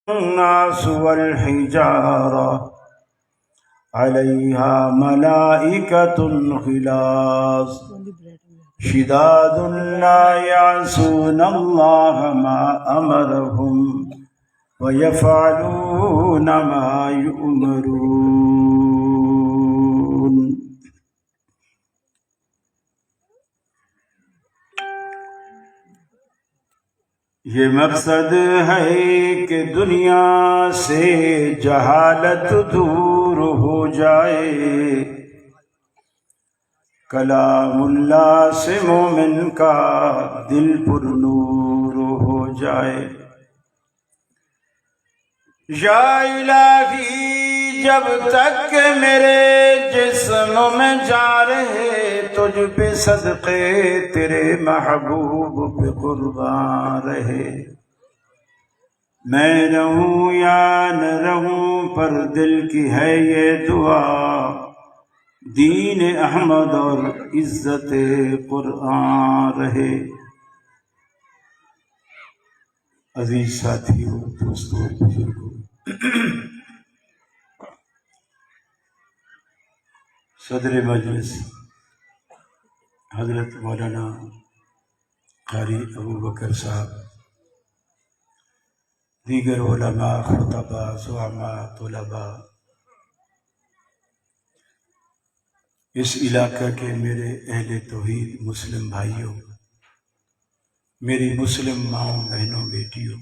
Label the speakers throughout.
Speaker 1: الناس والحجارة عليها ملائكة غلاظ شداد لا يعصون الله ما أمرهم ويفعلون ما يؤمرون۔ یہ مقصد ہے کہ دنیا سے جہالت دور ہو جائے، کلام اللہ سے مومن کا دل پر نور ہو جائے۔ یا الہی جب تک کہ میرے جسم میں جان رہے، تجھ پہ صدقے تیرے محبوب پہ قربان رہے۔ میں رہوں یا نہ رہوں پر دل کی ہے یہ دعا، دین احمد اور عزت قرآن رہے۔ عزیز ساتھیو، دوستو، بزرگو، صدر مجلس حضرت مولانا قاری ابو بکر صاحب، دیگر علماء، خطباء، زعماء، طلباء، اس علاقہ کے میرے اہل توحید مسلم بھائیوں، میری مسلم ماؤں، بہنوں، بیٹیوں،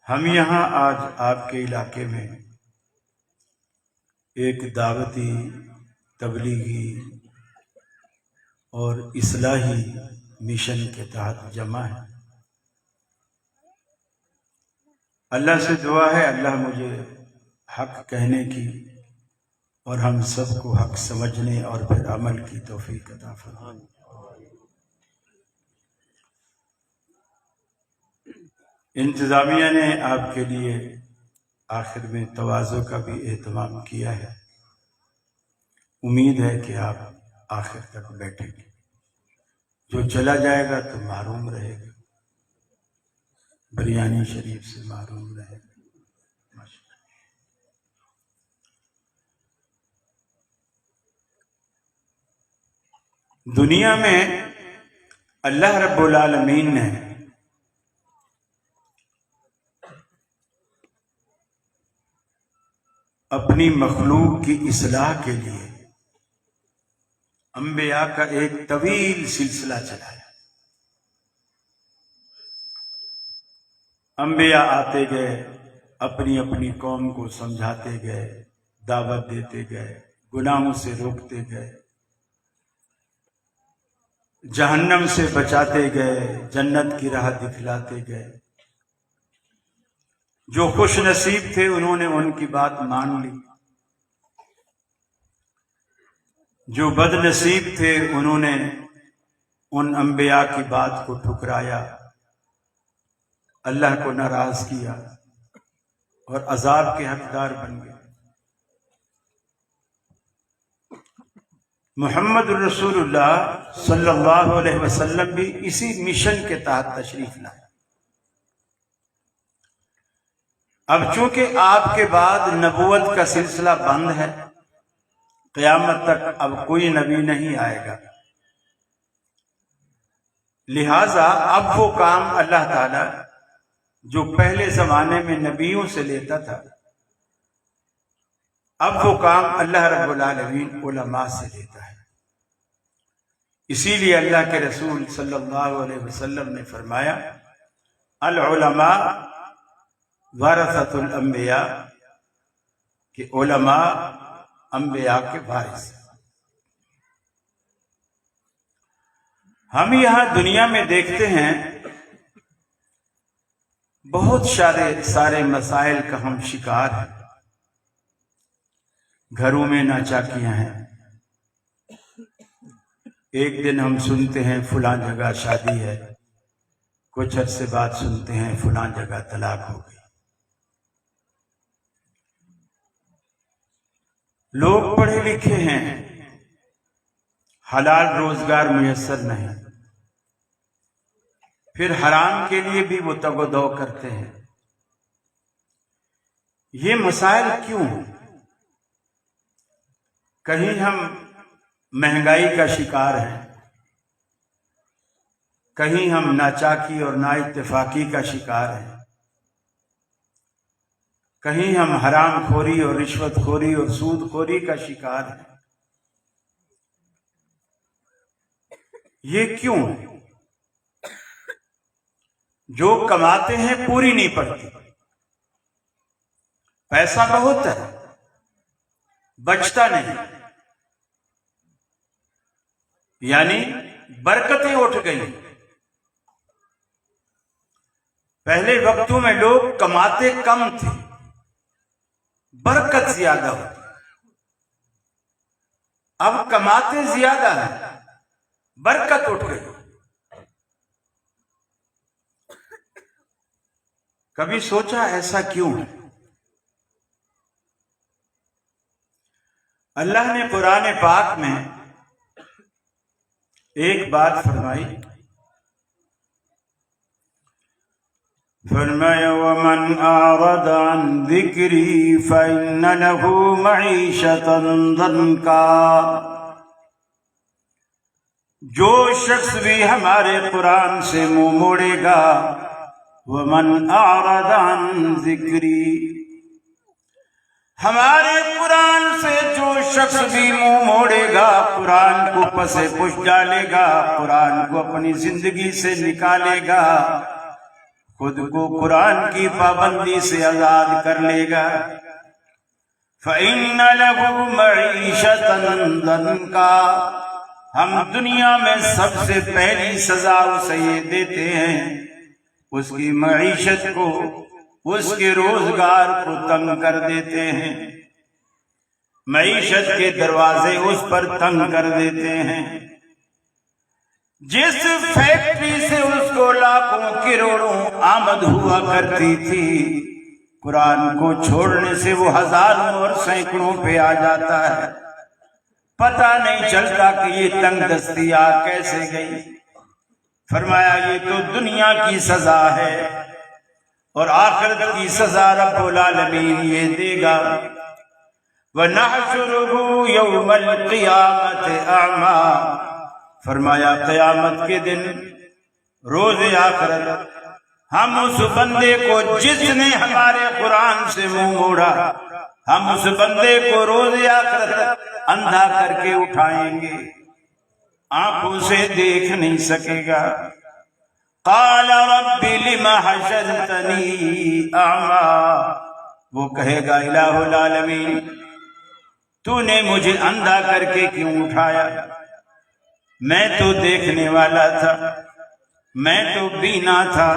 Speaker 1: ہم یہاں آج آپ کے علاقے میں ایک دعوتی، تبلیغی اور اصلاحی مشن کے تحت جمع ہے۔ اللہ سے دعا ہے اللہ مجھے حق کہنے کی اور ہم سب کو حق سمجھنے اور پھر عمل کی توفیق عطا فرمائے۔ انتظامیہ نے آپ کے لیے آخر میں تواضع کا بھی اہتمام کیا ہے، امید ہے کہ آپ آخر تک بیٹھیں گے، جو چلا جائے گا تو محروم رہے گا، بریانی شریف سے محروم رہے گا۔ دنیا میں اللہ رب العالمین نے اپنی مخلوق کی اصلاح کے لیے انبیاء کا ایک طویل سلسلہ چلایا۔ انبیاء آتے گئے، اپنی اپنی قوم کو سمجھاتے گئے، دعوت دیتے گئے، گناہوں سے روکتے گئے، جہنم سے بچاتے گئے، جنت کی راہ دکھلاتے گئے۔ جو خوش نصیب تھے انہوں نے ان کی بات مان لی، جو بد نصیب تھے انہوں نے ان انبیاء کی بات کو ٹھکرایا، اللہ کو ناراض کیا اور عذاب کے حقدار بن گئے۔ محمد الرسول اللہ صلی اللہ علیہ وسلم بھی اسی مشن کے تحت تشریف لائے۔ اب چونکہ آپ کے بعد نبوت کا سلسلہ بند ہے، قیامت تک اب کوئی نبی نہیں آئے گا، لہذا اب وہ کام اللہ تعالی جو پہلے زمانے میں نبیوں سے لیتا تھا، اب وہ کام اللہ رب العالمین علماء سے لیتا ہے۔ اسی لیے اللہ کے رسول صلی اللہ علیہ وسلم نے فرمایا، العلماء ورثۃ الانبیاء، کہ علماء انبیاء کے وارث ہیں۔ ہم یہاں دنیا میں دیکھتے ہیں بہت سارے مسائل کا ہم شکار ہیں۔ گھروں میں ناچاکیاں ہیں، ایک دن ہم سنتے ہیں فلاں جگہ شادی ہے، کچھ عرصے بعد سنتے ہیں فلاں جگہ طلاق ہو گئی۔ لوگ پڑھے لکھے ہیں، حلال روزگار میسر نہیں، پھر حرام کے لیے بھی وہ تگ و دو کرتے ہیں۔ یہ مسائل کیوں؟ کہیں ہم مہنگائی کا شکار ہیں، کہیں ہم ناچاکی اور نا اتفاقی کا شکار ہیں، کہیں ہم حرام خوری اور رشوت خوری اور سود خوری کا شکار ہیں۔ یہ کیوں؟ جو کماتے ہیں پوری نہیں پڑتی، پیسہ بہت ہے بچتا نہیں، یعنی برکتیں اٹھ گئی۔ پہلے وقتوں میں لوگ کماتے کم تھے، برکت زیادہ ہوتی، اب کماتے زیادہ ہیں، برکت اٹھ گئی۔ کبھی سوچا ایسا کیوں ہے؟ اللہ نے قرآن پاک میں ایک بات فرمائی، فرمایا وَمَنْ أَعْرَضَ عَنْ ذِكْرِي فَإِنَّ لَهُ مَعِيشَةً ضَنْكًا۔ جو شخص بھی ہمارے قرآن سے منہ موڑے گا، وَمَنْ أَعْرَضَ عَنْ ذِكْرِي، ہمارے قرآن سے جو شخص بھی منہ موڑے گا، قرآن کو پس پش ڈالے گا، قرآن کو اپنی زندگی سے نکالے گا، خود کو قرآن کی پابندی سے آزاد کر لے گا، فَإِنَّ لَهُ مَعِيشَةً ضَنْكًا، ہم دنیا میں سب سے پہلی سزا اسے یہ دیتے ہیں، اس کی معیشت کو، اس کے روزگار کو تنگ کر دیتے ہیں، معیشت کے دروازے اس پر تنگ کر دیتے ہیں۔ جس فیکٹری سے اس کو لاکھوں کروڑوں آمد ہوا کرتی تھی، قرآن کو چھوڑنے سے وہ ہزاروں اور سینکڑوں پہ آ جاتا ہے، پتہ نہیں چلتا کہ یہ تنگ دستی آ کیسے گئی۔ فرمایا یہ تو دنیا کی سزا ہے، اور آخرت کی سزا رب العالمین یہ دے گا، وَنَحْشُرُهُ يَوْمَ الْقِيَامَةِ أَعْمَى، فرمایا قیامت کے دن، روز آخرت، ہم اس بندے کو جس نے ہمارے قرآن سے منہ موڑا، ہم اس بندے کو روز آخرت اندھا کر کے اٹھائیں گے، آنکھوں سے دیکھ نہیں سکے گا۔ قال رب لم حشرتنی اعمی، وہ کہے گا الہ العالمین تو نے مجھے اندھا کر کے کیوں اٹھایا؟ میں تو دیکھنے والا تھا، میں تو بینا تھا،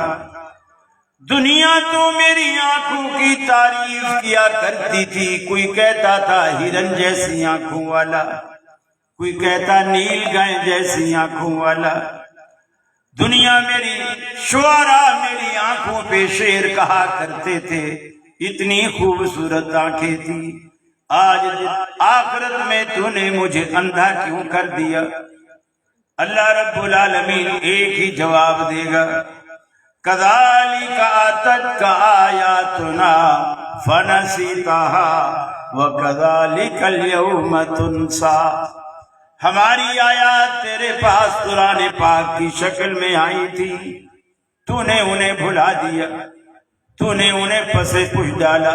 Speaker 1: دنیا تو میری آنکھوں کی تعریف کیا کرتی تھی، کوئی کہتا تھا ہرن جیسی آنکھوں والا، کوئی کہتا نیل گائے جیسی آنکھوں والا، دنیا میری شعراء میری آنکھوں پہ شعر کہا کرتے تھے، اتنی خوبصورت آنکھیں تھی، آج آخرت میں تو نے مجھے اندھا کیوں کر دیا؟ اللہ رب العالمین ایک ہی جواب دے گا، كَذَلِكَ أَتَتْكَ آيَاتُنَا فَنَسِيتَهَا وَكَذَلِكَ الْيَوْمَ تُنْسَى، ہماری آیات تیرے پاس قرآن پاک کی شکل میں آئی تھی، تو نے انہیں بھلا دیا، تو نے انہیں پس پش ڈالا،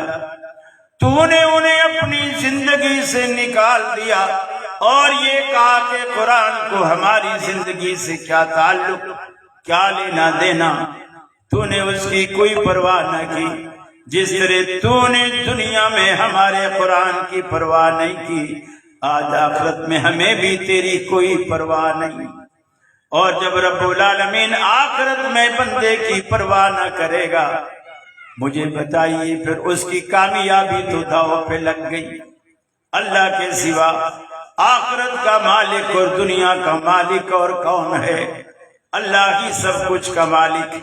Speaker 1: تو نے انہیں اپنی زندگی سے نکال دیا، اور یہ کہا کہ قرآن کو ہماری زندگی سے کیا تعلق، کیا لینا دینا، تو نے اس کی کوئی پرواہ نہ کی، جس طرح تو نے دنیا میں ہمارے قرآن کی پرواہ نہیں کی، آج آخرت میں ہمیں بھی تیری کوئی پرواہ نہیں۔ اور جب رب العالمین آخرت میں بندے کی پرواہ نہ کرے گا، مجھے بتائیے پھر اس کی کامیابی تو داؤ پہ لگ گئی۔ اللہ کے سوا آخرت کا مالک اور دنیا کا مالک اور کون ہے؟ اللہ ہی سب کچھ کا مالک۔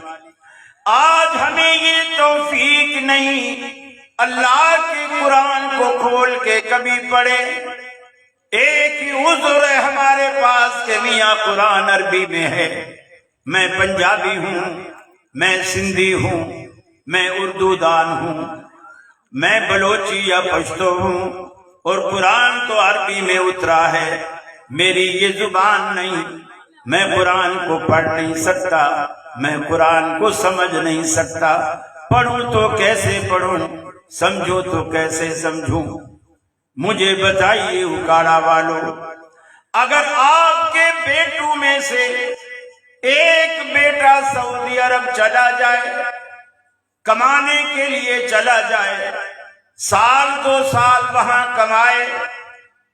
Speaker 1: آج ہمیں یہ توفیق نہیں اللہ کے قرآن کو کھول کے کبھی پڑھے۔ ایک ہی عذر ہے ہمارے پاس کہ میاں قرآن عربی میں ہے، میں پنجابی ہوں، میں سندھی ہوں، میں اردو دان ہوں، میں بلوچی یا پشتو ہوں، اور قرآن تو عربی میں اترا ہے، میری یہ زبان نہیں، میں قرآن کو پڑھ نہیں سکتا، میں قرآن کو سمجھ نہیں سکتا، پڑھوں تو کیسے پڑھوں، سمجھو تو کیسے سمجھوں؟ مجھے بتائیے اکاڑا والوں، اگر آپ کے بیٹوں میں سے ایک بیٹا سعودی عرب چلا جائے، کمانے کے لیے چلا جائے، سال 2 سال وہاں کمائے،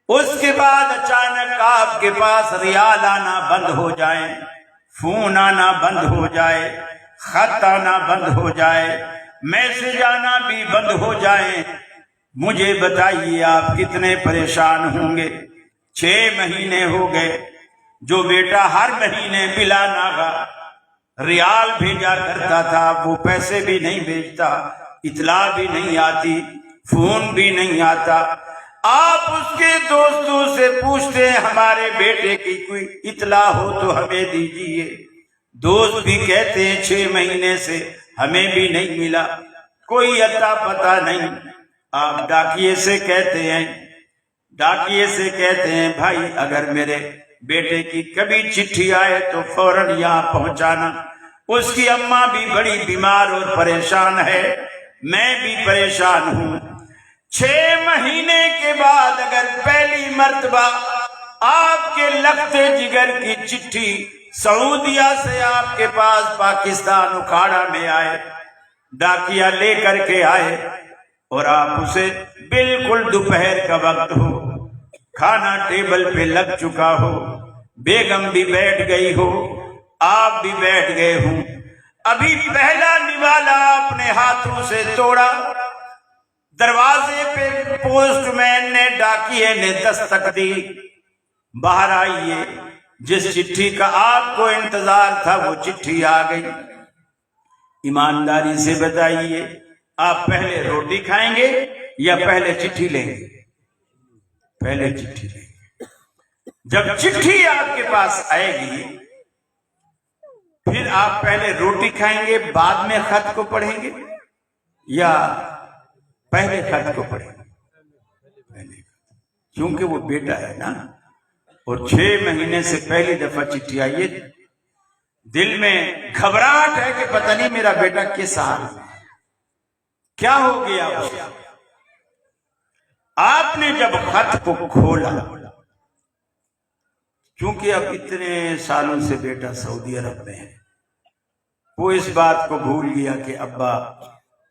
Speaker 1: اس کے بعد اچانک آپ کے پاس ریال آنا بند ہو جائے، فون آنا بند ہو جائے، خط آنا بند ہو جائے، میسج آنا بھی بند ہو جائے، مجھے بتائیے آپ کتنے پریشان ہوں گے؟ 6 مہینے ہو گئے، جو بیٹا ہر مہینے بلا ناغہ ریال بھیجا کرتا تھا، وہ پیسے بھی نہیں بھیجتا، اطلاع بھی نہیں آتی، فون بھی نہیں آتا، آپ اس کے دوستوں سے پوچھتے ہیں ہمارے بیٹے کی کوئی اطلاع ہو تو ہمیں دیجیے، دوست بھی کہتے ہیں 6 مہینے سے ہمیں بھی نہیں ملا، کوئی اتا پتہ نہیں۔ آپ ڈاکیے سے کہتے ہیں بھائی اگر میرے بیٹے کی کبھی چٹھی آئے تو فوراً یہاں پہنچانا، اس کی اماں بھی بڑی بیمار اور پریشان ہے، میں بھی پریشان ہوں۔ 6 مہینے کے بعد اگر پہلی مرتبہ آپ کے لختے جگر کی چٹھی سعودیہ سے آپ کے پاس پاکستان اکھاڑا میں آئے، ڈاکیا لے کر کے آئے، اور آپ اسے بالکل دوپہر کا وقت ہو، کھانا ٹیبل پہ لگ چکا ہو، بیگم بھی بیٹھ گئی ہو، آپ بھی بیٹھ گئے ہوں، ابھی پہلا نوالا اپنے ہاتھوں سے توڑا، دروازے پہ پوسٹ مین نے، ڈاکیے نے دستک دی، باہر آئیے، جس چٹھی کا آپ کو انتظار تھا وہ چٹھی آ گئی۔ ایمانداری سے بتائیے آپ پہلے روٹی کھائیں گے یا پہلے چٹھی لیں گے؟ پہلے چٹھی لیں گے۔ جب چٹھی آپ کے پاس آئے گی پھر آپ پہلے روٹی کھائیں گے بعد میں خط کو پڑھیں گے یا پہلے خط کو پڑھیں گے؟ پہلے، کیونکہ وہ بیٹا ہے نا، اور 6 مہینے سے پہلی دفعہ چٹھی آئی ہے، دل میں گھبراہٹ ہے کہ پتہ نہیں میرا بیٹا کس حال میں کیا ہو گیا اس کا۔ آپ نے جب خط کو کھولا، کیونکہ اب اتنے سالوں سے بیٹا سعودی عرب میں ہے، وہ اس بات کو بھول گیا کہ ابا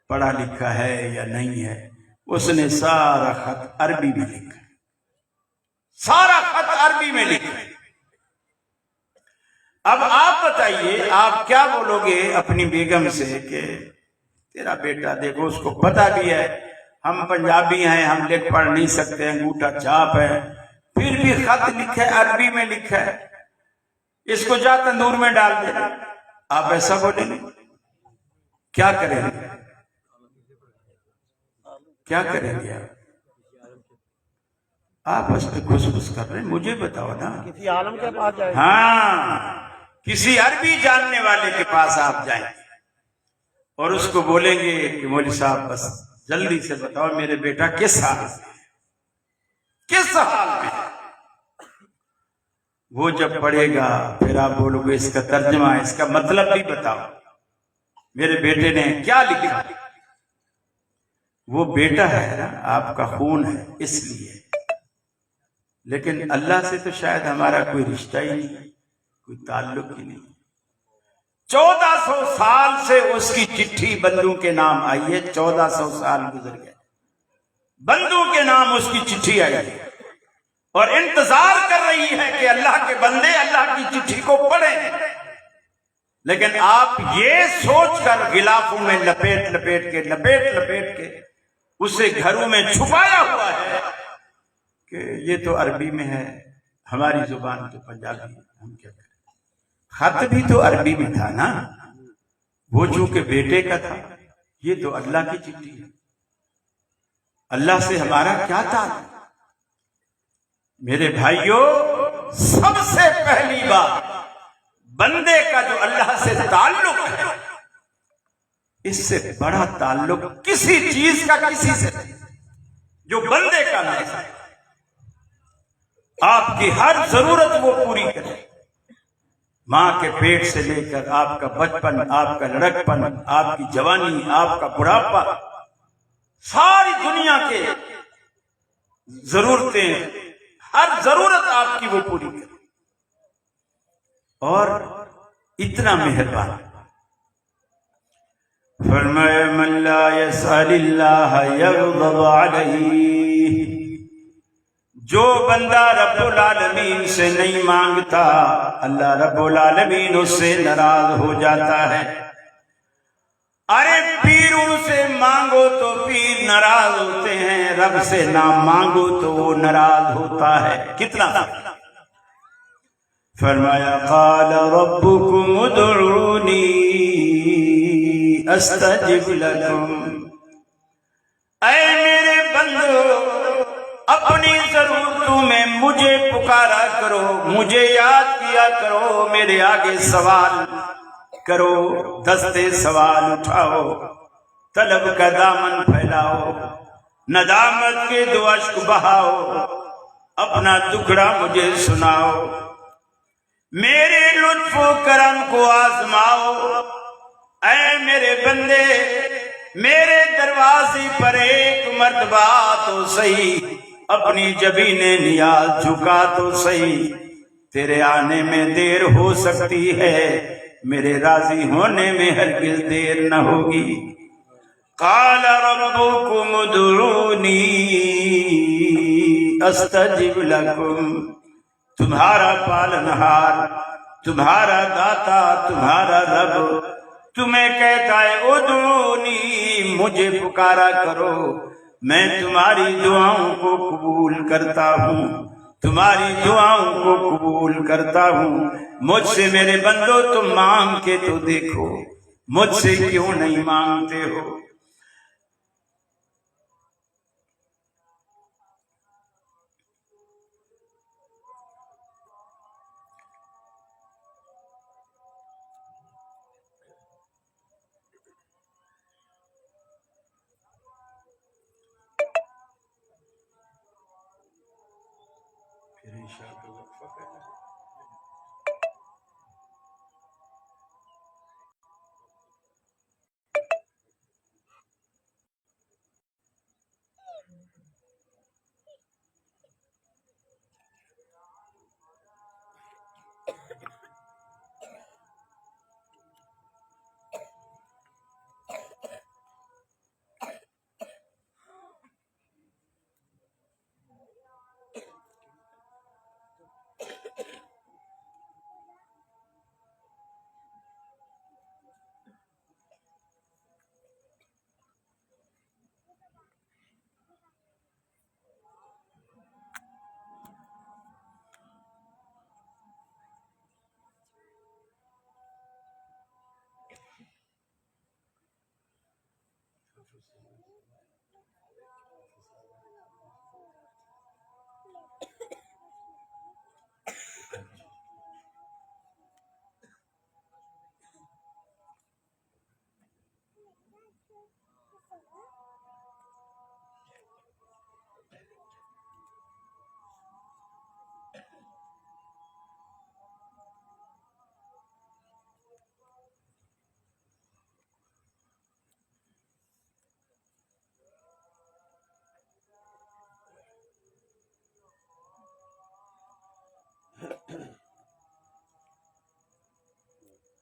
Speaker 1: پڑھا لکھا ہے یا نہیں ہے، اس نے سارا خط عربی میں لکھا، سارا خط عربی میں لکھا۔ اب آپ بتائیے آپ کیا بولو گے اپنی بیگم سے کہ تیرا بیٹا دیکھو، اس کو پتہ بھی ہے ہم پنجابی ہیں، ہم لکھ پڑھ نہیں سکتے، انگوٹھا چھاپ ہے، پھر بھی خط لکھا ہے عربی میں لکھا ہے، اس کو جا تندور میں ڈال دے، آپ ایسا بولیں گے؟ کیا کریں گے؟ کیا کریں گے آپ اس پہ گھس گھس کر رہے ہیں؟ مجھے بتاؤ نا، کسی عالم کے پاس جائیں؟ ہاں، کسی عربی جاننے والے کے پاس آپ جائیں اور اس کو بولیں گے کہ مولوی صاحب بس جلدی سے بتاؤ میرے بیٹا کس حال میں، کس حال میں۔ وہ جب پڑھے گا پھر آپ بولو گے اس کا ترجمہ، اس کا مطلب بھی بتاؤ، میرے بیٹے نے کیا لکھا۔ وہ بیٹا ہے نا، آپ کا خون ہے اس لیے، لیکن اللہ سے تو شاید ہمارا کوئی رشتہ ہی نہیں، کوئی تعلق ہی نہیں۔ 1400 سال سے اس کی چٹھی بندوں کے نام آئی ہے، 1400 سال گزر گئے، بندوں کے نام اس کی چٹھی آئی ہے اور انتظار کر رہی ہے کہ اللہ کے بندے اللہ کی چٹھی کو پڑھیں، لیکن آپ یہ سوچ کر غلافوں میں لپیٹ کے اسے گھروں میں چھپایا ہوا ہے کہ یہ تو عربی میں ہے، ہماری زبان تو پنجابی ہے، ہم کیا کریں۔ خط بھی تو عربی میں تھا نا، وہ چونکہ بیٹے کا تھا، یہ تو اللہ کی چٹھی ہے، اللہ سے ہمارا کیا تعلق؟ میرے بھائیوں، سب سے پہلی بات بندے کا جو اللہ سے تعلق ہے، اس سے بڑا تعلق کسی چیز کا کسی سے نہیں جو بندے کا نہیں ہے۔ آپ کی ہر ضرورت وہ پوری کرے، ماں کے پیٹ سے لے کر آپ کا بچپن، آپ کا لڑکپن، آپ کی جوانی، آپ کا بڑھاپا، ساری دنیا کے ضرورتیں، ہر ضرورت آپ کی وہ پوری کرے، اور اتنا مہربان۔ فرمایا من لا يسأل اللہ یغضب علیہ، جو بندہ رب العالمین سے نہیں مانگتا اللہ رب العالمین اس سے ناراض ہو جاتا ہے۔ ارے پیروں سے مانگو تو پیر ناراض ہوتے ہیں، رب سے نہ مانگو تو وہ ناراض ہوتا ہے۔ کتنا فرمایا قال ربکم ادعونی استجب لکم، اے میرے بندو اپنی ضرورتوں میں مجھے پکارا کرو، مجھے یاد کیا کرو، میرے آگے سوال کرو، دستے سوال اٹھاؤ، طلب کا دامن پھیلاؤ، ندامت کے دو اشک بہاؤ، اپنا دکھڑا مجھے سناؤ، میرے لطف و کرم کو آزماؤ۔ اے میرے بندے میرے دروازے پر ایک مرتبہ تو صحیح اپنی جبین نیاز جھکا تو صحیح، تیرے آنے میں دیر ہو سکتی ہے، میرے راضی ہونے میں ہرگز دیر نہ ہوگی۔ قال ربکم ادعونی استجب لکم، تمہارا پالنہار، تمہارا داتا، تمہارا رب تمہیں کہتا ہے ادعونی، مجھے پکارا کرو، میں تمہاری دعاؤں کو قبول کرتا ہوں، تمہاری دعاؤں کو قبول کرتا ہوں۔ مجھ سے میرے بندو تم مانگ کے تو دیکھو، مجھ سے کیوں نہیں مانگتے ہو؟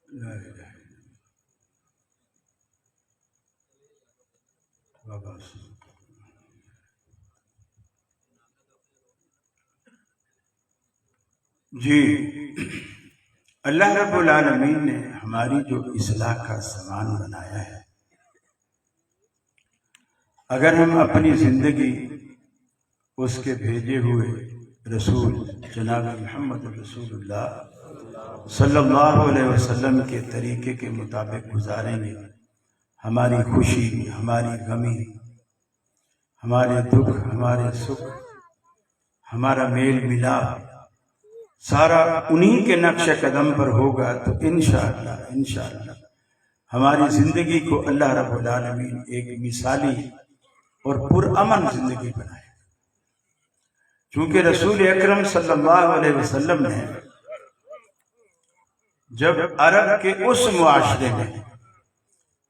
Speaker 1: لا الہ الا اللہ۔ جی اللہ رب العالمین نے ہماری جو اصلاح کا سامان بنایا ہے، اگر ہم اپنی زندگی اس کے بھیجے ہوئے رسول جناب محمد رسول اللہ صلی اللہ علیہ وسلم کے طریقے کے مطابق گزاریں گے، ہماری خوشی، ہماری غمی، ہمارے دکھ، ہمارے سکھ، ہمارا میل ملاپ سارا انہی کے نقش قدم پر ہوگا تو انشاءاللہ ہماری زندگی کو اللہ رب العالمین ایک مثالی اور پرامن زندگی بنائے. چونکہ رسول اکرم صلی اللہ علیہ وسلم نے جب عرب کے اس معاشرے میں،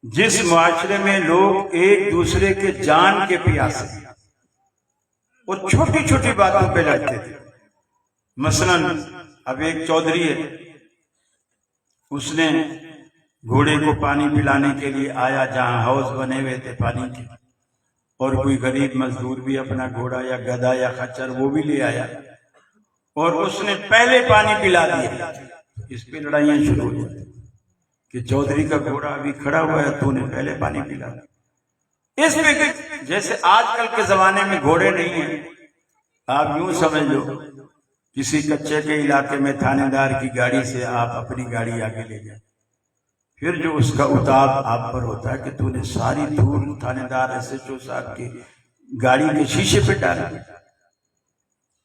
Speaker 1: جس معاشرے میں لوگ ایک دوسرے کے جان کے پیاسے اور چھوٹی چھوٹی باتوں پہ لڑتے تھے، مثلا اب ایک چودھری ہے، اس نے گھوڑے کو پانی پلانے کے لیے آیا جہاں حوض بنے ہوئے تھے پانی کے، اور کوئی غریب مزدور بھی اپنا گھوڑا یا گدھا یا خچر وہ بھی لے آیا اور اس نے پہلے پانی پلا دیا. اس پہ لڑائیاں شروع ہو جاتی کہ چودھری کا گھوڑا ابھی کھڑا ہوا ہے، تو نے پہلے پانی پلا دیا. اس میں جیسے آج کل کے زمانے میں گھوڑے نہیں ہیں، آپ یوں سمجھ لو کسی کچے کے علاقے میں تھانے دار کی گاڑی سے آپ اپنی گاڑی آگے لے جائیں، پھر جو اس کا اتاب آپ پر ہوتا ہے کہ تو نے ساری دھول تھانے دار SHO صاحب کی گاڑی کے شیشے پہ ڈالا.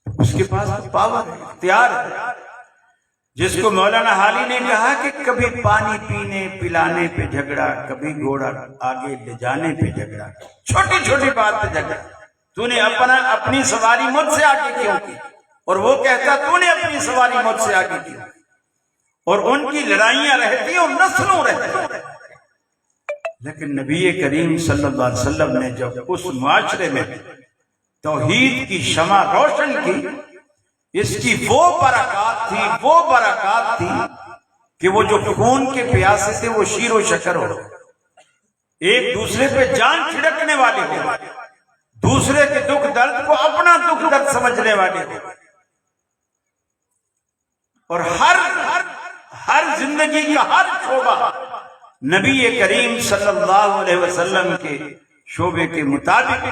Speaker 1: اس کے پاس پاور ہے، اختیار ہے، جس کو مولانا حالی نے کہا کہ کبھی پانی پینے پلانے پہ جھگڑا، کبھی گھوڑا آگے لے جانے پہ جھگڑا، چھوٹی چھوٹی بات پہ جھگڑا. تو نے اپنی سواری مجھ سے آگے کیوں کی؟ اور وہ کہتا تو نے اپنی سواری مجھ سے آگے کی. اور ان کی لڑائیاں رہتی اور نسلوں رہتی. لیکن نبی کریم صلی اللہ علیہ وسلم نے جب اس معاشرے میں توحید کی شمع روشن کی، اس کی وہ برکات تھی کہ وہ جو خون کے پیاسے تھے وہ شیر و شکر ہو، ایک دوسرے پہ جان چھڑکنے والے ہو، دوسرے کے دکھ درد کو اپنا دکھ درد سمجھنے والے ہو، اور ہر زندگی کا ہر شعبہ نبی کریم صلی اللہ علیہ وسلم کے شعبے کے مطابق،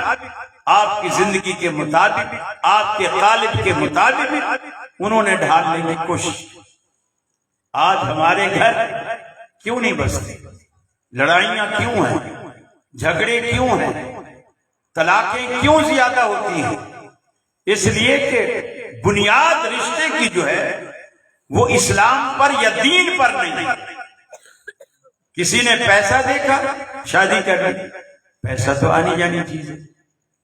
Speaker 1: آپ کی زندگی کے مطابق، آپ کے غالب کے مطابق انہوں نے ڈھالنے کی کوشش. آج ہمارے گھر کیوں نہیں بستے؟ لڑائیاں کیوں ہیں؟ جھگڑے کیوں ہیں؟ طلاقیں کیوں زیادہ ہوتی ہیں؟ اس لیے کہ بنیاد رشتے کی جو ہے وہ اسلام پر یا دین پر نہیں. کسی نے پیسہ دیکھا شادی کر لی، پیسہ تو آنی جانی چیز ہے.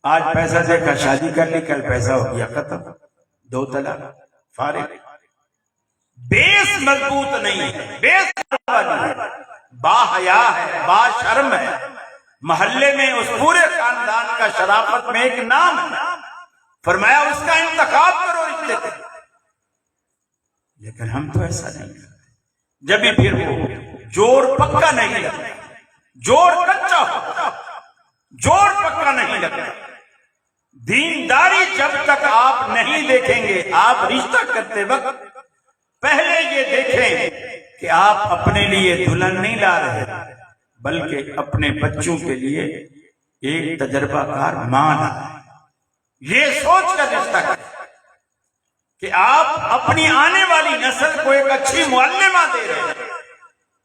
Speaker 1: آج پیسہ دیکھا شادی کر لی، کل پیسہ ہو گیا ختم، 2 طلاق، فارغ. بیس مضبوط نہیں ہے، بیس با حیا ہے، با شرم ہے. محلے میں اس پورے خاندان کا شرافت میں ایک نام ہے، فرمایا اس کا انتخاب کرو رشتے سے. لیکن ہم تو ایسا نہیں کرتے. جب بھی پھر وہ جوڑ پکا نہیں لگتا، جوڑ کچا ہوتا، جوڑ پکا نہیں لگتا. دینداری جب تک آپ نہیں دیکھیں گے، آپ رشتہ کرتے وقت پہلے یہ دیکھیں کہ آپ اپنے لیے دلہن نہیں لا رہے بلکہ اپنے بچوں کے لیے ایک تجربہ کار ماں لا رہے ہیں. یہ سوچ کر رشتہ کریں کہ آپ اپنی آنے والی نسل کو ایک اچھی معلمہ دے رہے ہیں،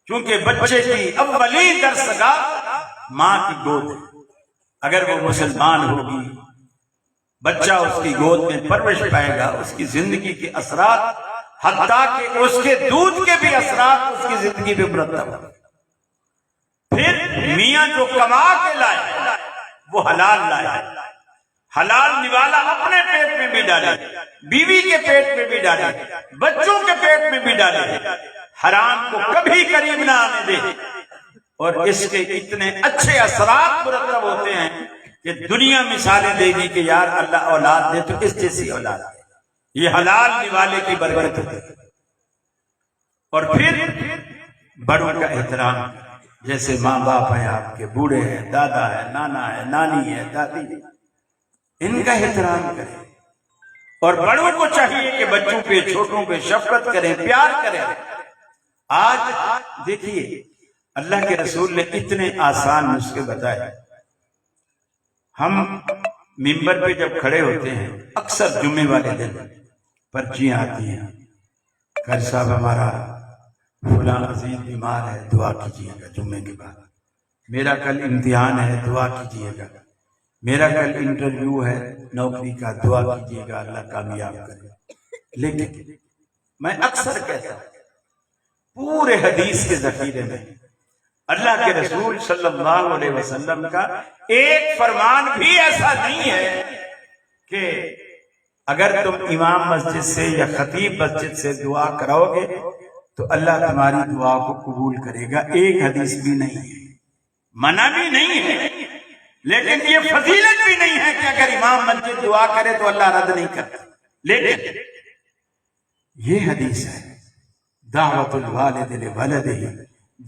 Speaker 1: کیونکہ بچے کی اولین درسگاہ ماں کی گود ہے. اگر وہ مسلمان ہوگی، بچہ اس کی گود میں پرورش پائے گا، اس کی زندگی کے اثرات، حتیٰ کہ اس کے دودھ کے بھی اثرات اس کی زندگی پہ مرتب ہوں. پھر میاں جو کما کے لائے وہ حلال لائے، حلال نوالا اپنے پیٹ میں بھی ڈالے، بیوی کے پیٹ میں بھی ڈالے، بچوں کے پیٹ میں بھی ڈالے. حرام کو کبھی قریب نہ آنے دے. اور اس کے اتنے اچھے اثرات مرتب ہوتے ہیں کہ دنیا مثالیں دے گی کہ یار اللہ اولاد دے تو اس جیسی اولاد دے. یہ حلال نوالے کی برکت ہے. اور پھر بڑوں کا احترام، جیسے ماں باپ ہیں آپ کے، بوڑھے ہیں، دادا ہے، نانا ہے، نانی ہے، دادی ہے، ان کا احترام کریں. اور بڑوں کو چاہیے کہ بچوں پہ، چھوٹوں پہ شفقت کریں، پیار کریں. آج دیکھیے اللہ کے رسول نے اتنے آسان نسخے بتائے. ہم ممبر پہ جب کھڑے ہوتے ہیں، اکثر جمعے والے دن پرچیاں آتی ہیں، خیر صاحب ہمارا فلاں عزیز بیمار ہے، دعا کیجیے گا جمعے کے بعد. میرا کل امتحان ہے، دعا کیجیے گا. میرا کل انٹرویو ہے نوکری کا، دعا کیجیے گا اللہ کامیاب کرے. لیکن میں اکثر کہتا ہوں پورے حدیث کے ذخیرے میں اللہ کے رسول صلی اللہ علیہ وسلم کا ایک فرمان بھی ایسا نہیں ہے کہ اگر تم امام مسجد سے یا خطیب مسجد سے دعا کراؤ گے تو اللہ تمہاری دعا کو قبول کرے گا. ایک حدیث بھی نہیں ہے, منع بھی نہیں ہے, لیکن یہ فضیلت بھی نہیں ہے کہ اگر امام مسجد دعا کرے تو اللہ رد نہیں کرتا. لیکن یہ حدیث ہے دعوت الوالد لولدہ,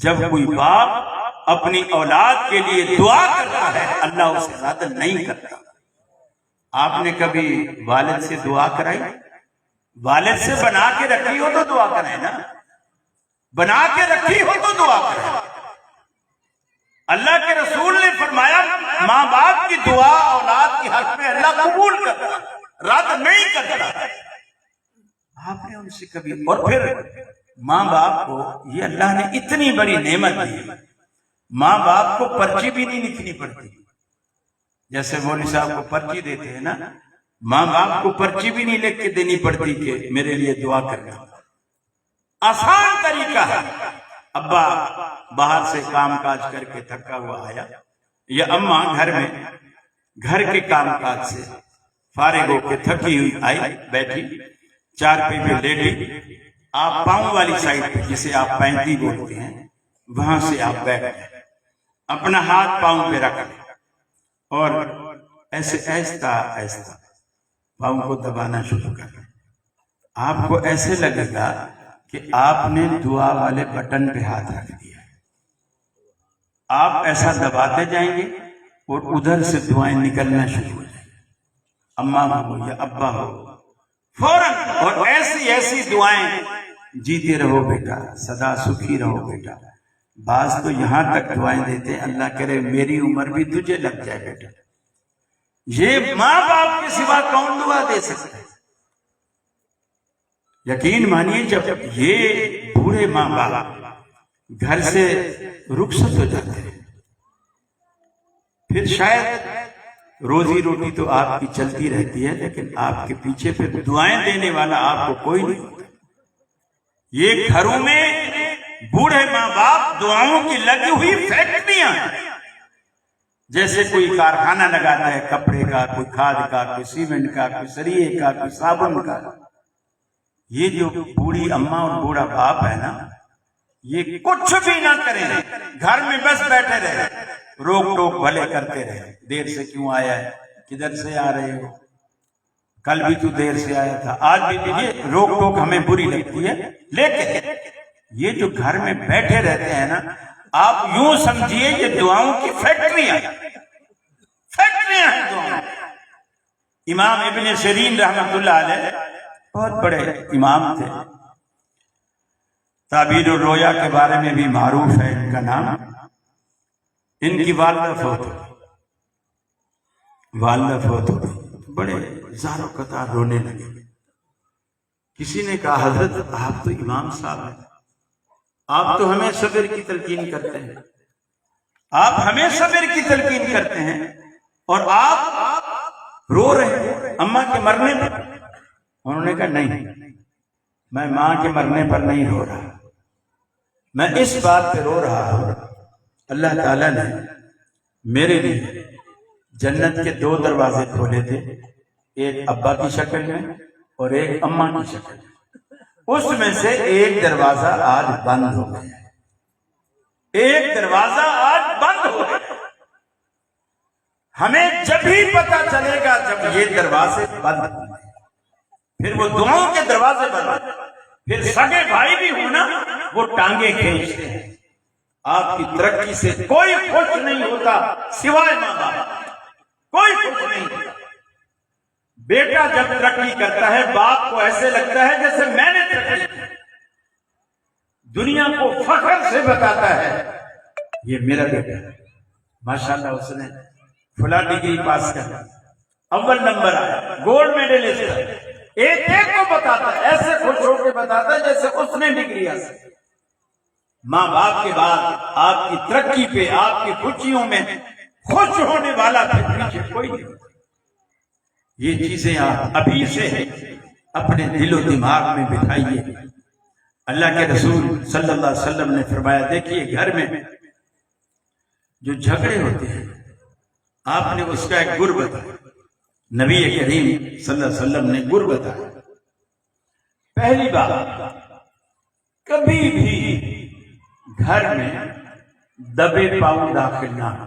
Speaker 1: جب کوئی باپ اپنی اولاد کے لیے دعا کرتا ہے اللہ اسے رد نہیں کرتا. آپ نے کبھی والد سے دعا کرائی؟ والد سے بنا کے رکھی ہو تو دعا کرائے نا, بنا کے رکھی ہو تو دعا کرائے. اللہ کے رسول نے فرمایا ماں باپ کی دعا اولاد کے حق میں اللہ قبول کرتا, رد نہیں کرتا. آپ نے ان سے کبھی, اور پھر ماں باپ کو یہ اللہ نے اتنی بڑی نعمت دی, ماں باپ کو پرچی بھی نہیں لکھنی پڑتی. جیسے مولوی صاحب کو پرچی دیتے ہیں نا, ماں باپ کو پرچی بھی نہیں لکھ کے دینی پڑتی کہ میرے لیے دعا کرنا. آسان طریقہ ہے. ابا باہر سے کام کاج کر کے تھکا ہوا آیا, یا اماں گھر میں گھر کے کام کاج سے فارغ ہو کے تھکی ہوئی آئی, بیٹھی چارپائی پہ لیٹی, آپ پاؤں والی سائڈ پہ جسے آپ پینتی بولتے ہیں وہاں سے آپ بیٹھ گئے, اپنا ہاتھ پاؤں پہ رکھ لیں اور ایسے ایستا ایستا پاؤں کو دبانا شروع کر دیں. آپ کو ایسے لگے گا کہ آپ نے دعا والے بٹن پہ ہاتھ رکھ دیا. آپ ایسا دباتے جائیں گے اور ادھر سے دعائیں نکلنا شروع ہو جائیں گی. اماں ہو یا ابا ہو فوراً, اور ایسی ایسی دعائیں, جیتے رہو بیٹا, سدا سکھی رہو بیٹا. بعض تو یہاں تک دعائیں دیتے اللہ کرے میری عمر بھی تجھے لگ جائے بیٹا. یہ ماں باپ کے سوا کون دعا دے سکتا ہے؟ یقین مانیے جب یہ بوڑھے ماں باپ گھر سے رخصت ہو جاتے ہیں, پھر شاید روزی روٹی تو آپ کی چلتی رہتی ہے, لیکن آپ کے پیچھے پھر دعائیں دینے والا آپ کو کوئی نہیں ہوتا. یہ گھروں میں بوڑھے ماں باپ دعاؤں کی لگی ہوئی فیکٹریاں ہیں. جیسے کوئی کارخانہ لگاتا ہے کپڑے کا, کوئی کھاد کا, کوئی سیمنٹ کا, کوئی سریے کا, کوئی صابن کا. یہ جو بوڑھی اماں اور بوڑھا باپ ہے نا, یہ کچھ بھی نہ کریں, گھر میں بس بیٹھے رہے, روک ٹوک بھلے کرتے رہے. دیر سے کیوں آیا ہے, کدھر سے آ رہے ہو, کل بھی تو دیر سے آیا تھا, آج بھی. یہ روک ٹوک ہمیں بری لگتی ہے, لیکن یہ جو گھر میں بیٹھے رہتے ہیں نا, آپ یوں سمجھیے یہ دعاؤں کی فیکٹریاں ہیں دعاؤں. امام ابن سیرین رحمت اللہ علیہ بہت بڑے امام تھے, تعبیر الرؤیا کے بارے میں بھی معروف ہے ان کا نام. ان کی والدہ فوت ہو گئی, بڑے زار و قطار رونے لگے. کسی نے کہا حضرت آپ تو امام صاحب ہیں, آپ تو ہمیں صبر کی تلقین کرتے ہیں, آپ ہمیں صبر کی تلقین کرتے ہیں, اور آپ رو رہے ہیں اماں کے مرنے پر. انہوں نے کہا نہیں, میں ماں کے مرنے پر نہیں رو رہا, میں اس بات پہ رو رہا ہوں اللہ تعالیٰ نے میرے لیے جنت کے 2 دروازے کھولے تھے, ایک ابا کی شکل میں اور ایک اماں کی شکل میں. اس میں سے ایک دروازہ آج بند ہو گیا, ایک دروازہ آج بند ہو گیا. ہمیں جب ہی پتا چلے گا جب یہ دروازے بند ہوں گے, پھر وہ دعاؤں کے دروازے بند, پھر سگے بھائی بھی ہونا وہ ٹانگیں کھینچتے ہیں. آپ کی ترقی سے کوئی خوش نہیں ہوتا سوائے ماں باپ, کوئی خوش نہیں ہوتا. بیٹا جب ترقی کرتا ہے باپ کو ایسے لگتا ہے جیسے میں نے ترقی کی, دنیا کو فخر سے بتاتا ہے یہ میرا بیٹا ہے, ماشاءاللہ اس نے فلاں ڈگری پاس کر, اول نمبر آیا, گولڈ میڈلسٹ. ایک ایک کو بتاتا ہے, ایسے خوش ہو کے بتاتا ہے جیسے اس نے ڈگری حاصل کی. ماں باپ کے بعد آپ کی ترقی پہ, آپ کی خوشیوں میں خوش ہونے والا پھر پیچھے کوئی نہیں. یہ چیزیں آپ ابھی سے ہیں, اپنے دل و دماغ میں بٹھائیے۔ اللہ کے رسول صلی اللہ علیہ وسلم نے فرمایا، دیکھیے گھر میں جو جھگڑے ہوتے ہیں، آپ نے اس کا ایک گر بتایا، نبی کریم صلی اللہ علیہ وسلم نے گر بتایا۔ پہلی بات، کبھی بھی گھر میں دبے پاؤں داخل نہ ہو،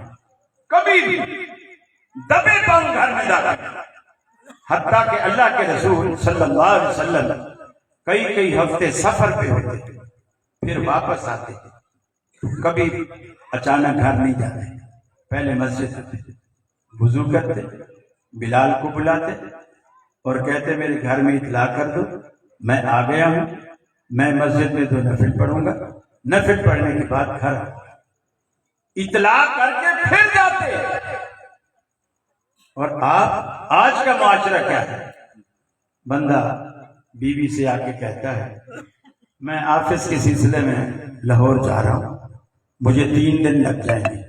Speaker 1: کبھی بھی دبے پاؤں گھر میں داخل نہ ہو۔ حتیٰ کہ اللہ کے رسول صلی اللہ علیہ وسلم کئی ہفتے سفر پہ ہوتے پھر واپس آتے، کبھی اچانک گھر نہیں جاتے، پہلے مسجد آتے، وضو کرتے، بلال کو بلاتے اور کہتے میرے گھر میں اطلاع کر دو، میں آ گیا ہوں، میں مسجد میں 2 نفل پڑھوں گا، نفل پڑھنے کے بعد گھر آؤں گا۔ اطلاع کر کے پھر جاتے۔ اور آپ آج کا معاشرہ کیا ہے؟ بندہ بیوی سے آ کے کہتا ہے میں آفس کے سلسلے میں لاہور جا رہا ہوں، مجھے 3 دن لگ جائیں گے،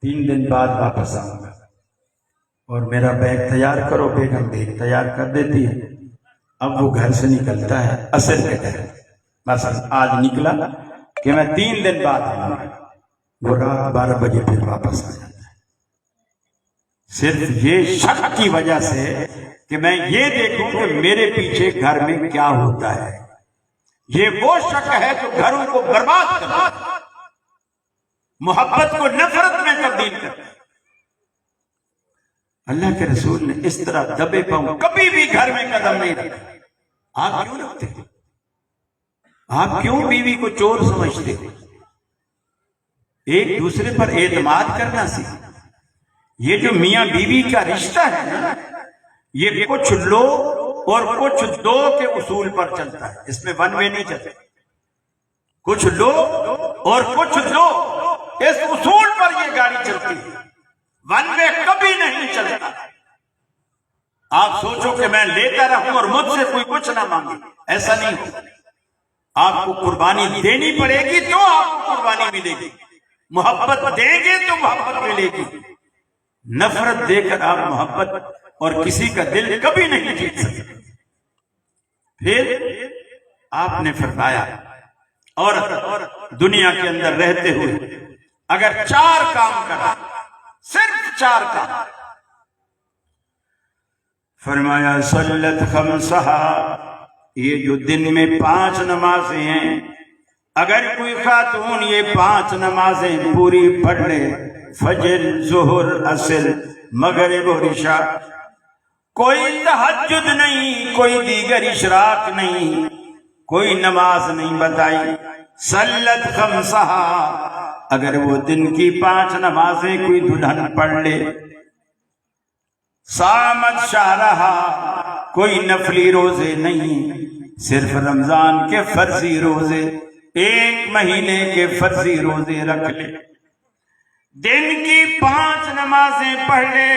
Speaker 1: 3 دن بعد واپس آؤں گا، اور میرا بیگ تیار کرو۔ بیگم بیگ تیار کر دیتی ہے۔ اب وہ گھر سے نکلتا ہے عصر کے ٹائم، مثلا آج نکلا کہ میں 3 دن بعد آؤں گا، وہ رات 12 بجے پھر واپس آ جاتا ہے، صرف یہ شک کی وجہ سے کہ میں یہ دیکھوں کہ میرے پیچھے گھر میں کیا ہوتا ہے۔ یہ وہ شک ہے جو گھروں کو برباد کرتا ہے، محبت کو نفرت میں تبدیل کرتا ہے۔ اللہ کے رسول نے اس طرح دبے پاؤں کبھی بھی گھر میں قدم نہیں رکھا۔ آپ کیوں رکھتے؟ آپ کیوں بیوی کو چور سمجھتے؟ ایک دوسرے پر اعتماد کرنا سیکھیں۔ یہ جو میاں بیوی کا رشتہ ہے نا، یہ کچھ لو اور کچھ دو کے اصول پر چلتا ہے، اس میں ون وے نہیں چلتا۔ کچھ لو اور کچھ دو، اس اصول پر یہ گاڑی چلتی ہے، ون وے کبھی نہیں چلتا۔ آپ سوچو کہ میں لیتا رہوں اور مجھ سے کوئی کچھ نہ مانگے، ایسا نہیں ہوگا۔ آپ کو قربانی دینی پڑے گی تو آپ کو قربانی ملے گی، محبت دیں گے تو محبت ملے گی۔ نفرت دے کر آپ محبت اور کسی کا دل کبھی نہیں جیت سکتے۔ پھر آپ نے فرمایا، اور دنیا کے اندر رہتے ہوئے اگر 4 کام کرا، صرف 4 کام، فرمایا صلت خمسہا، یہ جو دن میں 5 نمازیں ہیں، اگر کوئی خاتون یہ 5 نمازیں پوری پڑھ لے، فجر، ظہر، عصر، مغرب اور عشاء، کوئی تہجد نہیں، کوئی دیگر اشراق نہیں، کوئی نماز نہیں بتائی، صلت خمسہا، اگر وہ دن کی 5 نمازیں کوئی دلہن پڑھ لے، صامت شہرہا، کوئی نفلی روزے نہیں، صرف رمضان کے فرضی روزے، 1 مہینے کے فرضی روزے رکھ لے، دن کی 5 نمازیں پڑھ لے،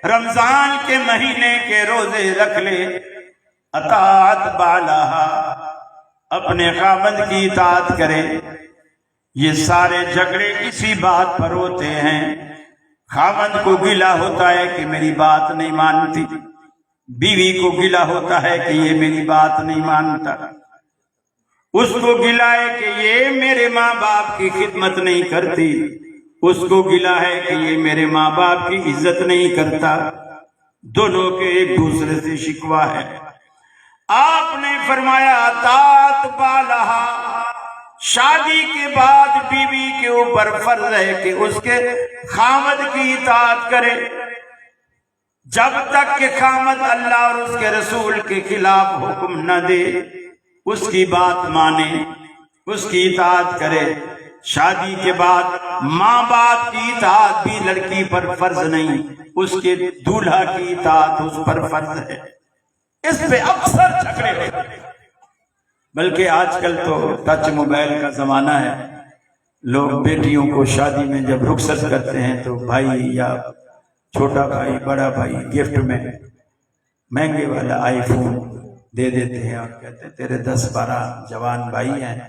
Speaker 1: رمضان کے مہینے کے روزے رکھ لے، اطاعت بالہا، اپنے خاوند کی اطاعت کرے۔ یہ سارے جھگڑے اسی بات پر ہوتے ہیں، خاوند کو گلہ ہوتا ہے کہ میری بات نہیں مانتی، بیوی کو گلہ ہوتا ہے کہ یہ میری بات نہیں مانتا، اس کو گلہ ہے کہ یہ میرے ماں باپ کی خدمت نہیں کرتی، اس کو گلہ ہے کہ یہ میرے ماں باپ کی عزت نہیں کرتا، دونوں کے ایک دوسرے سے شکوہ ہے۔ آپ نے فرمایا اطاعت بالہا، شادی کے بعد بیوی کے اوپر فرض ہے کہ اس کے خاوند کی اطاعت کرے، جب تک کہ خاوند اللہ اور اس کے رسول کے خلاف حکم نہ دے، اس کی بات مانے، اس کی اطاعت کرے۔ شادی کے بعد ماں باپ کی اطاعت بھی لڑکی پر فرض نہیں، اس کے دولہا کی اطاعت اس پر فرض ہے۔ اس پہ اکثر جھگڑے ہوتے ہیں، بلکہ آج کل تو ٹچ موبائل کا زمانہ ہے، لوگ بیٹیوں کو شادی میں جب رخصت کرتے ہیں تو بھائی یا چھوٹا بھائی بڑا بھائی گفٹ میں مہنگے والا آئی فون دے دیتے ہیں اور کہتے ہیں تیرے 10-12 جوان بھائی ہیں،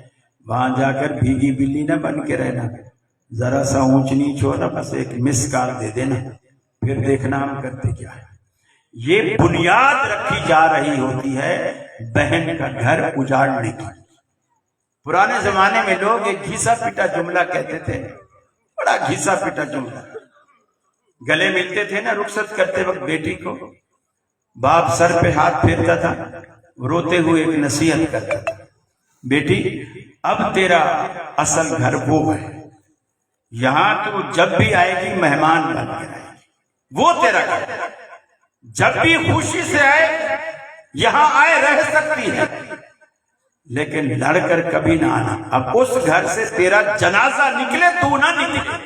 Speaker 1: وہاں جا کر بھیگی بلی نہ بن کے رہنا، ذرا سا اونچ نیچ ہو نا، بس ایک مس کال دے دینا، پھر دیکھنا ہم کرتے کیا ہے۔ یہ بنیاد رکھی جا رہی ہوتی ہے بہن کا گھر اجاڑنے کی۔ پرانے زمانے میں لوگ ایک گھیسا پیٹا جملہ کہتے تھے، بڑا گھیسا پیٹا جملہ، گلے ملتے تھے نا رخصت کرتے وقت بیٹی کو، باپ سر پہ ہاتھ پھیرتا تھا، روتے ہوئے ایک نصیحت کرتا تھا، بیٹی اب تیرا اصل گھر وہ ہے، یہاں تو جب بھی آئے گی مہمان بن کے آئے گی، وہ تیرا گھر، جب بھی خوشی سے آئے یہاں آئے رہ سکتی ہے، لیکن لڑ کر کبھی نہ آنا، اب اس گھر سے تیرا جنازہ نکلے تو نہ نکلے۔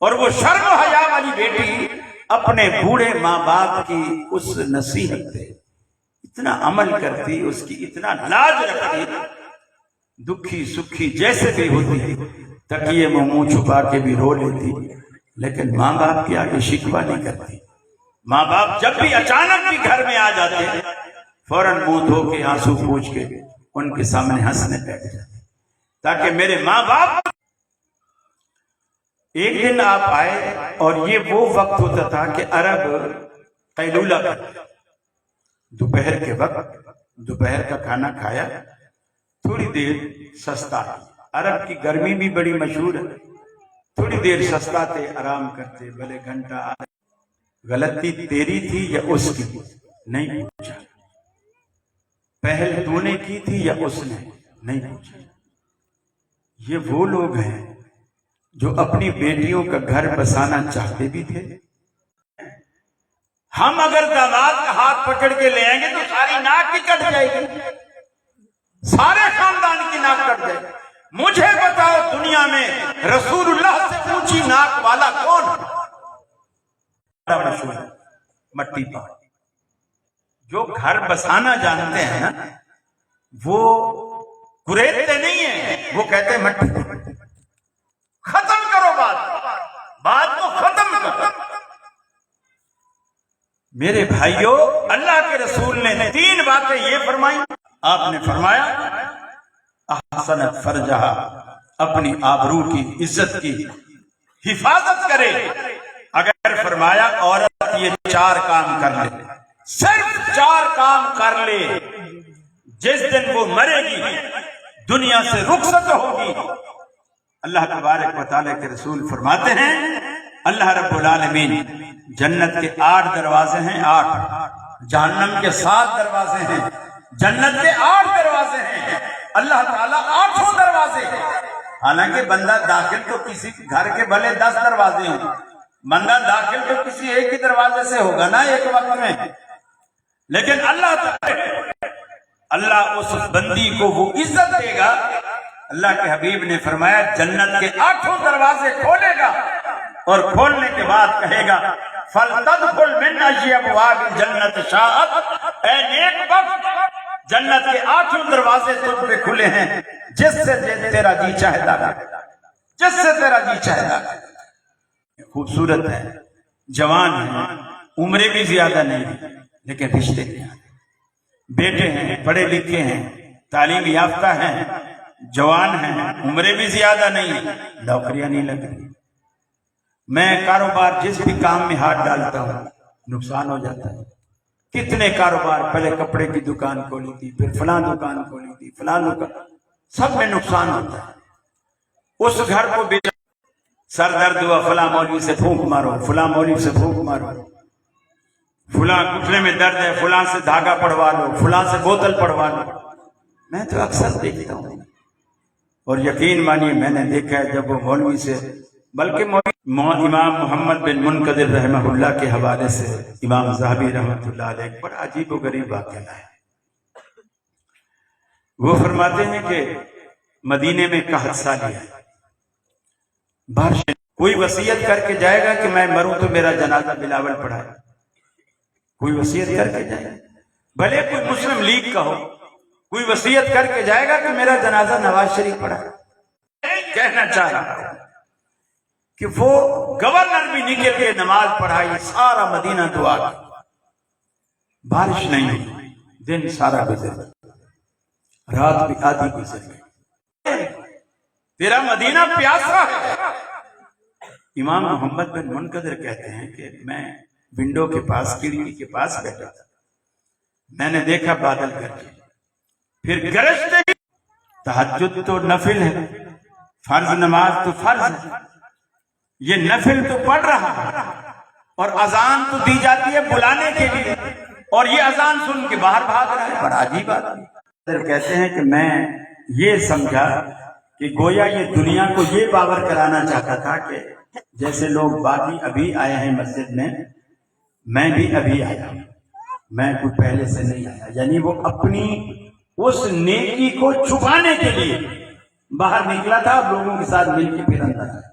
Speaker 1: اور وہ شرم و حیا والی بیٹی اپنے بوڑھے ماں باپ کی اس نصیحت پہ اتنا عمل کرتی، اس کی اتنا لاج رکھتی، دکھی سکھی جیسے بھی ہوتی تکیے میں منہ چھپا کے بھی رو لیتی، لیکن ماں باپ کے آگے شکوہ نہیں کرتی۔ ماں باپ جب بھی اچانک بھی گھر میں آ جاتے فوراً منہ دھو کے آنسو پوچھ کے ان کے سامنے ہنسنے بیٹھ جاتے، تاکہ میرے ماں باپ۔ ایک دن آپ آئے اور یہ وہ وقت ہوتا تھا کہ عرب قیلولہ کرتے، دوپہر کے وقت دوپہر کا کھانا کھایا، تھوڑی دیر سستا، عرب کی گرمی بھی بڑی مشہور ہے، تھوڑی دیر سستا تھے، آرام کرتے، بھلے گھنٹہ۔ غلطی تیری تھی یا اس کی؟ نہیں پوچھا۔ پہل تو نے کی تھی یا اس نے؟ نہیں پوچھا۔ یہ وہ لوگ ہیں جو اپنی بیٹیوں کا گھر بسانا چاہتے بھی تھے۔ ہم اگر داماد کا ہاتھ پکڑ کے لے آئیں گے تو ساری ناک کی کٹ جائے گی، سارے خاندان کی ناک کٹ جائے گی۔ مجھے بتاؤ دنیا میں رسول اللہ سے اونچی ناک والا کون ہے؟ مٹی پا، جو گھر بسانا جانتے ہیں نا وہ گریزتے نہیں ہیں، وہ کہتے ہیں مٹی ختم کرو، بات کو ختم کرو۔ میرے بھائیوں، اللہ کے رسول نے 3 باتیں یہ فرمائی۔ آپ نے فرمایا احسنت فرجہا، اپنی آبرو کی عزت کی حفاظت کرے۔ اگر فرمایا عورت یہ 4 کام کر لے، صرف 4 کام کر لے، جس دن وہ مرے گی دنیا سے رخصت ہوگی۔ اللہ تبارک و تعالیٰ کے رسول فرماتے ہیں اللہ رب العالمین جنت کے 8 دروازے ہیں، 8، جہنم کے 7 دروازے ہیں، جنت کے 8 دروازے ہیں، اللہ تعالیٰ 8 دروازے ہیں۔ حالانکہ بندہ داخل تو کسی گھر کے بھلے 10 دروازے ہوں، بندہ داخل تو کسی ایک ہی دروازے سے ہوگا نا ایک وقت میں، لیکن اللہ اس بندی کو وہ عزت دے گا۔ اللہ کے حبیب نے فرمایا جنت کے 8 دروازے کھولے گا اور کھولنے کے بعد کہے گا فَلْتَدْخُلْ مِنْ أَيِّ أَبْوَابِ الْجَنَّةِ شَاءَتْ، اے نیک بخت جنت کے 8 دروازے تجھ پہ کھلے ہیں، جس سے تیرا جی چاہے داخل، جس سے تیرا جی چاہے داخل۔ خوبصورت ہے، جوان ہے، عمریں بھی زیادہ نہیں لیکن رشتے نہیں آتے، بیٹے ہیں، پڑھے لکھے ہیں، تعلیم یافتہ ہیں، جوان ہیں، عمریں بھی زیادہ نہیں، نوکریاں نہیں لگ رہی۔ میں کاروبار جس بھی کام میں ہاتھ ڈالتا ہوں نقصان ہو جاتا ہے۔ کتنے کاروبار، پہلے کپڑے کی دکان کھولی تھی، پھر فلاں دکان کھولی تھی، فلاں دکان، سب میں نقصان ہوتا ہے۔ اس گھر کو بیچا، سر درد ہوا فلاں مولوی سے پھونک مارو، فلاں مولوی سے پھونک مارو، فلاں گھٹنے میں درد ہے فلاں سے دھاگا پڑوا لو، فلاں سے بوتل پڑوا لو۔ میں تو اکثر دیکھتا ہوں، اور یقین مانیے میں نے دیکھا ہے جب وہ مولوی سے، بلکہ امام محمد بن منقدر رحمہ اللہ کے حوالے سے امام ذہبی رحمۃ اللہ علیہ بڑا عجیب و غریب واقعہ ہے۔ وہ فرماتے ہیں کہ مدینے میں ایک حادثہ لیا، بارش، کوئی وصیت کر کے جائے گا کہ میں مروں تو میرا جنازہ بلاول پڑھائے، کوئی وصیت کر کے جائے گا، بھلے کوئی مسلم لیگ کا ہو، کوئی وصیت کر کے جائے گا کہ میرا جنازہ نواز شریف پڑھائے۔ کہنا چاہ رہا ہوں کہ وہ گورنر بھی نکل کے نماز پڑھائی، سارا مدینہ دعا کی، بارش نہیں ہوئی، دن سارا گزر گیا، رات بھی آدھی گزر گئی، تیرا مدینہ پیاسا ہے۔ امام محمد بن منقدر کہتے ہیں کہ میں ونڈو کے پاس، کھڑکی کے پاس بیٹھا تھا. میں نے دیکھا بادل گرجے، پھر گرجتے. تہجد تو نفل ہے، فرض نماز تو فرض ہے، یہ نفل تو پڑھ رہا ہے اور اذان تو دی جاتی ہے بلانے کے لیے، اور یہ اذان سن کے باہر بھاگ رہا ہے. بڑا عجیب آدمی. کہتے ہیں کہ میں یہ سمجھا کہ گویا یہ دنیا کو یہ باور کرانا چاہتا تھا کہ جیسے لوگ باقی ابھی آئے ہیں مسجد میں بھی ابھی آیا ہوں، میں کچھ پہلے سے نہیں آیا. یعنی وہ اپنی اس نیکی کو چھپانے کے لیے باہر نکلا تھا، لوگوں کے ساتھ مل کے پھر اندر آیا.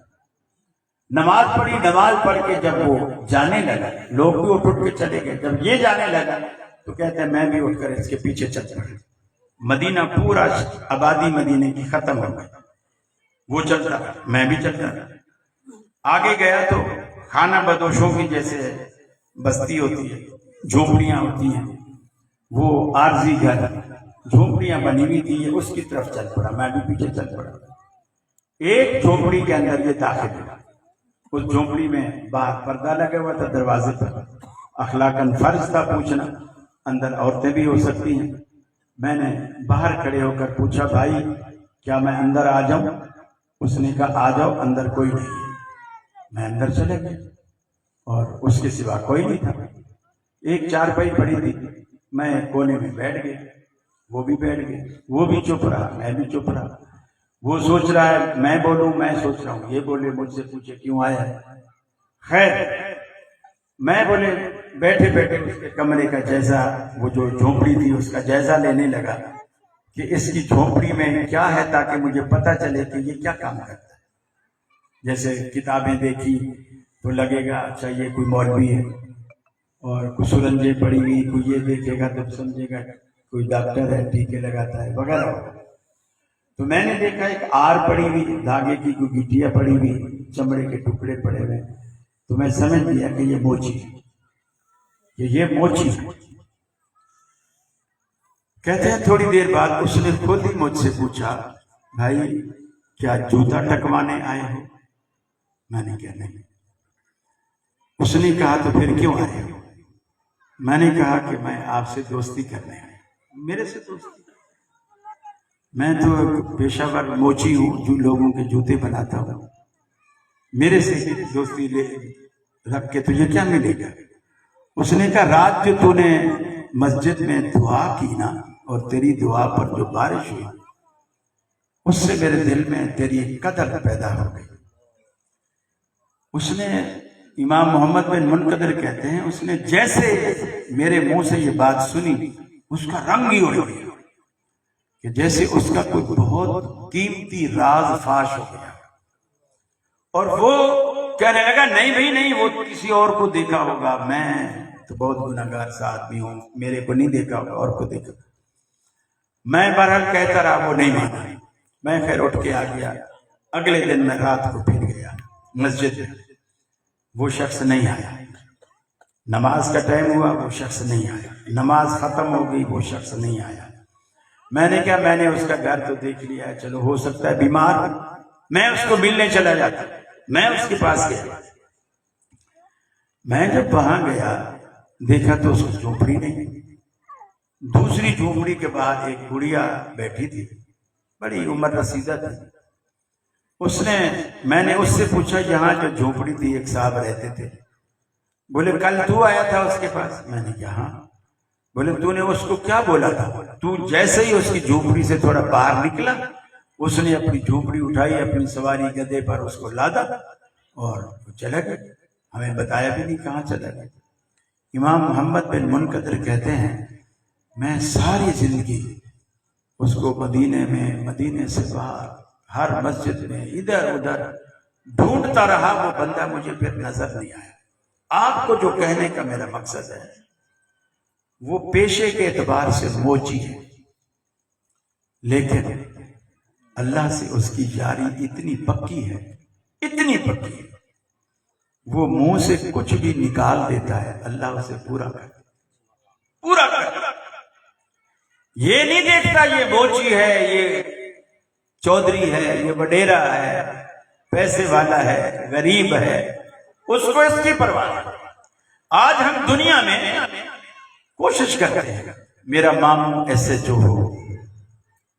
Speaker 1: نماز پڑھی، نماز پڑھ کے جب وہ جانے لگا، لوگ بھی اٹھ کے چلے گئے. جب یہ جانے لگا تو کہتے ہیں میں بھی اٹھ کر اس کے پیچھے چل پڑا. مدینہ پورا آبادی مدینے کی ختم ہو گئی. وہ چلتا میں بھی چلتا. آگے گیا تو خانہ بدوشوں کی جیسے بستی ہوتی ہے، جھونپڑیاں ہوتی ہیں، وہ عارضی گھر جھونپڑیاں بنی ہوئی تھی، اس کی طرف چل پڑا. میں بھی پیچھے چل پڑا. ایک جھونپڑی کے اندر یہ داخل ہوا. اس جھونپڑی میں باہر پردہ لگا ہوا تھا دروازے پر. اخلاقاً فرض تھا پوچھنا، اندر عورتیں بھی ہو سکتی ہیں. میں نے باہر کھڑے ہو کر پوچھا بھائی کیا میں اندر آ جاؤں؟ اس نے کہا آ جاؤ، اندر کوئی نہیں. میں اندر چلے گیا اور اس کے سوا کوئی نہیں تھا. ایک چارپائی پڑی تھی، میں کونے میں بیٹھ گیا. وہ بھی بیٹھ گئے، وہ بھی چپ رہا، میں بھی چپ رہا. وہ سوچ رہا ہے میں بولوں، میں سوچ رہا ہوں یہ بولے، مجھ سے پوچھے کیوں آیا ہے. خیر میں بولے بیٹھے بیٹھے اس کے کمرے کا جائزہ، وہ جو جھونپڑی تھی اس کا جائزہ لینے لگا کہ اس کی جھونپڑی میں کیا ہے، تاکہ مجھے پتہ چلے کہ یہ کیا کام کرتا ہے. جیسے کتابیں دیکھی تو لگے گا اچھا یہ کوئی مولوی ہے، اور کچھ سرنجیں پڑی ہوئی، کوئی یہ دیکھے گا تو سمجھے گا کوئی ڈاکٹر ہے، ٹیکے لگاتا ہے وغیرہ. تو میں نے دیکھا ایک آر پڑی ہوئی، دھاگے کی کوئی گٹھیاں پڑی ہوئی، چمڑے کے ٹکڑے پڑے ہوئے. تو میں سمجھ گیا کہ یہ موچی ہے، کہ یہ موچی ہے. کہتے ہیں تھوڑی دیر بعد اس نے خود ہی مجھ سے پوچھا بھائی کیا جوتا ٹکوانے آئے ہو؟ میں نے کہا نہیں. اس نے کہا تو پھر کیوں آئے ہو؟ میں نے کہا کہ میں آپ سے دوستی کرنے آیا. میرے سے دوستی؟ میں تو پیشہ ور موچی ہوں جو لوگوں کے جوتے بناتا ہوں، میرے سے دوستی لے رکھ کے تجھے کیا ملے گا؟ اس نے کہا رات جو تو نے مسجد میں دعا کی نا، اور تیری دعا پر جو بارش ہوئی، اس سے میرے دل میں تیری قدر پیدا ہو گئی. اس نے، امام محمد بن منقدر کہتے ہیں، اس نے جیسے میرے منہ سے یہ بات سنی اس کا رنگ ہی اڑ گیا، کہ جیسے اس کا کوئی بہت قیمتی راز فاش ہو گیا. اور وہ کہنے لگا نہیں بھائی نہیں، وہ کسی اور کو دیکھا ہوگا، میں تو بہت گناہگار سا آدمی ہوں، میرے کو نہیں دیکھا ہوگا، اور کو دیکھا. میں بہرحال کہتا رہا، وہ نہیں مانا. میں خیر اٹھ کے آ گیا. اگلے دن میں رات کو پھر گیا مسجد میں، وہ شخص نہیں آیا. نماز کا ٹائم ہوا، وہ شخص نہیں آیا. نماز ختم ہو گئی، وہ شخص نہیں آیا. میں نے کہا میں نے اس کا گھر تو دیکھ لیا ہے، چلو ہو سکتا ہے بیمار، میں اس کو ملنے چلا جاتا. میں اس کے پاس گیا. میں جب وہاں گیا دیکھا تو اس کی جھونپڑی نہیں. دوسری جھونپڑی کے بعد ایک گڑیا بیٹھی تھی، بڑی عمر رسیدہ تھی. میں نے اس سے پوچھا یہاں جو جھونپڑی تھی ایک صاحب رہتے تھے. بولے کل تو آیا تھا اس کے پاس؟ میں نے کہا ہاں. بولے تو نے اس کو کیا بولا تھا؟ تو جیسے ہی اس کی جھونپڑی سے تھوڑا باہر نکلا، اس نے اپنی جھونپڑی اٹھائی، اپنی سواری گدھے پر اس کو لادا اور چلا گیا. ہمیں بتایا بھی نہیں کہاں چلا گیا. امام محمد بن منقدر کہتے ہیں میں ساری زندگی اس کو مدینے میں، مدینے سے باہر، ہر مسجد میں، ادھر ادھر ڈھونڈتا رہا، وہ بندہ مجھے پھر نظر نہیں آیا. آپ کو جو کہنے کا میرا مقصد ہے، وہ پیشے کے اعتبار سے موچی ہے، لیکن اللہ سے اس کی یاری اتنی پکی ہے، اتنی پکی ہے، وہ منہ سے کچھ بھی نکال دیتا ہے اللہ اسے پورا کر پورا کر. یہ نہیں دیکھتا یہ موچی ہے، یہ چودھری ہے، یہ وڈیرا ہے، پیسے والا ہے، غریب ہے، اس کو اس کی پرواہ نہیں. آج ہم دنیا میں کوشش کرتے ہیں میرا ماموں SHO ہو،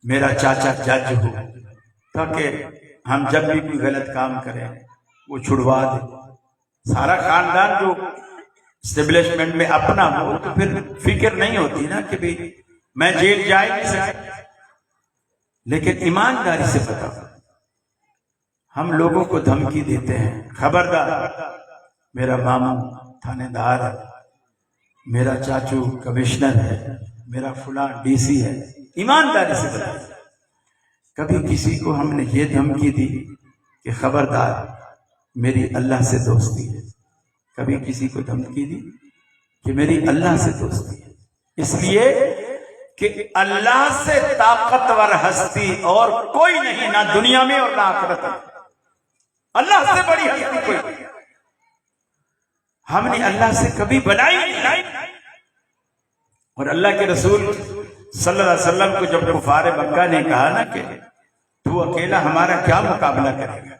Speaker 1: میرا چاچا جج ہو، تاکہ ہم جب بھی کوئی غلط کام کریں وہ چھڑوا دے۔ سارا خاندان جو اسٹیبلشمنٹ میں اپنا ہو تو پھر فکر نہیں ہوتی نا کہ بھی میں جیل جا ہی نہیں سکتا۔ لیکن ایمانداری سے بتاؤ، ہم لوگوں کو دھمکی دیتے ہیں، خبردار میرا ماموں تھانے دار ہے، میرا چاچو کمشنر ہے، میرا فلاں DC ہے۔ ایمانداری سے بتاؤ، کبھی کسی کو ہم نے یہ دھمکی دی کہ خبردار میری اللہ سے دوستی ہے؟ کبھی کسی کو دھمکی دی کہ میری اللہ سے دوستی ہے؟ اس لیے کہ اللہ سے طاقتور ہستی اور کوئی نہیں، نہ دنیا میں اور نہ آخرت میں۔ اللہ سے بڑی ہستی کوئی نہیں، ہم نے اللہ سے کبھی بنائی نہیں۔ اور اللہ کے رسول صلی اللہ علیہ وسلم کو جب کفار مکہ نے کہا نا کہ تو اکیلا ہمارا کیا مقابلہ کرے گا،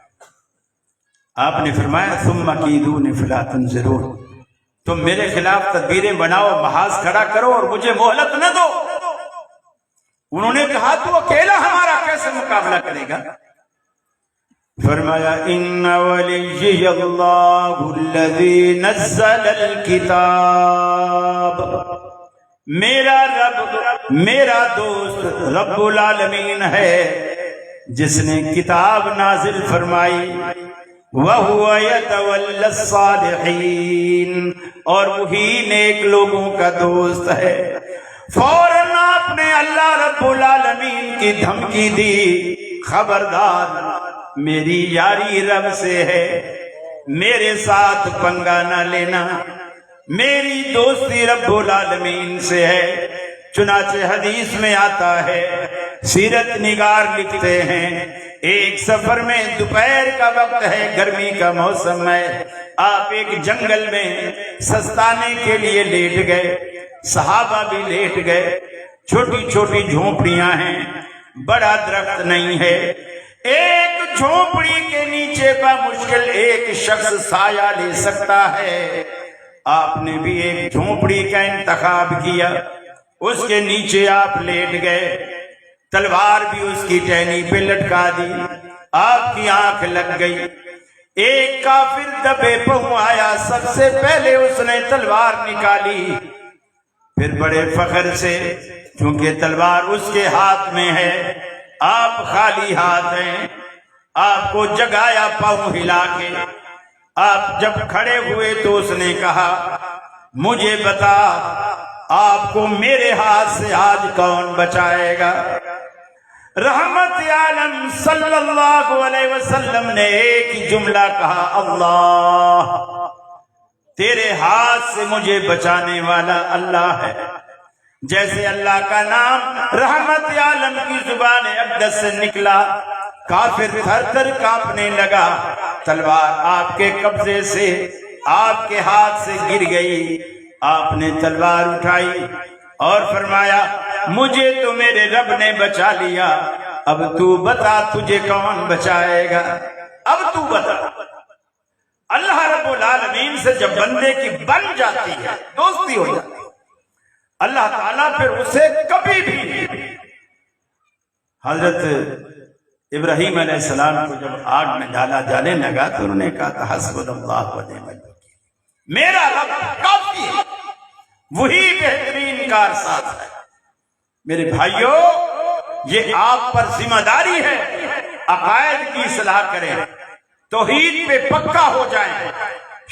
Speaker 1: آپ نے فرمایا ثم کیدون فلا تنظرون، تم میرے خلاف تدبیریں بناؤ، محاذ کھڑا کرو اور مجھے مہلت نہ دو۔ انہوں نے کہا تو اکیلا ہمارا کیسے مقابلہ کرے گا؟ فرمایا ان ولی اللہ الذی نزل الکتاب، میرا رب، میرا دوست رب العالمین ہے جس نے کتاب نازل فرمائی، وَهُوَ يَتَوَلَّى الصَّالِحِينَ، اور وہی نیک لوگوں کا دوست ہے۔ فوراً آپ نے اللہ رب العالمین کی دھمکی دی، خبردار میری یاری رب سے ہے، میرے ساتھ پنگا نہ لینا، میری دوستی رب العالمین سے ہے۔ چنانچہ حدیث میں آتا ہے، سیرت نگار لکھتے ہیں، ایک سفر میں دوپہر کا وقت ہے، گرمی کا موسم ہے، آپ ایک جنگل میں سستانے کے لیے لیٹ گئے، صحابہ بھی لیٹ گئے، چھوٹی چھوٹی جھونپڑیاں ہیں، بڑا درخت نہیں ہے، ایک جھونپڑی کے نیچے بمشکل ایک شخص سایہ لے سکتا ہے۔ آپ نے بھی ایک جھونپڑی کا انتخاب کیا، اس کے نیچے آپ لیٹ گئے، تلوار بھی اس کی ٹہنی پہ لٹکا دی، آپ کی آنکھ لگ گئی، ایک کافر دبے پاؤں آیا، سب سے پہلے اس نے تلوار نکالی، پھر بڑے فخر سے، چونکہ تلوار اس کے ہاتھ میں ہے، آپ خالی ہاتھ ہیں، آپ کو جگایا پاؤں ہلا کے۔ آپ جب کھڑے ہوئے تو اس نے کہا مجھے بتا آپ کو میرے ہاتھ سے آج کون بچائے گا؟ رحمت عالم صلی اللہ علیہ وسلم نے ایک ہی جملہ کہا، اللہ، تیرے ہاتھ سے مجھے بچانے والا اللہ ہے۔ جیسے اللہ کا نام رحمت عالم کی زبان اقدس سے نکلا، کافر تھر تھر کانپنے لگا، تلوار آپ کے قبضے سے آپ کے ہاتھ سے گر گئی، آپ نے تلوار اٹھائی اور فرمایا مجھے تو میرے رب نے بچا لیا، اب تو بتا تجھے کون بچائے گا؟ اب تو بتا۔ اللہ رب العالمین سے جب بندے کی بن جاتی ہے، دوستی ہو جاتی ہے، اللہ تعالیٰ پھر اسے کبھی بھی، حضرت ابراہیم علیہ السلام کو جب آگ میں ڈالا جانے لگا تو انہوں نے کہا تھا حسبنا اللہ ونعم الوکیل، میرا رب کافی ہے، وہی بہترین کارساز ہے۔ میرے بھائیوں، یہ آپ پر ذمہ داری ہے، عقائد کی اصلاح کریں، توحید پہ پکا ہو جائیں،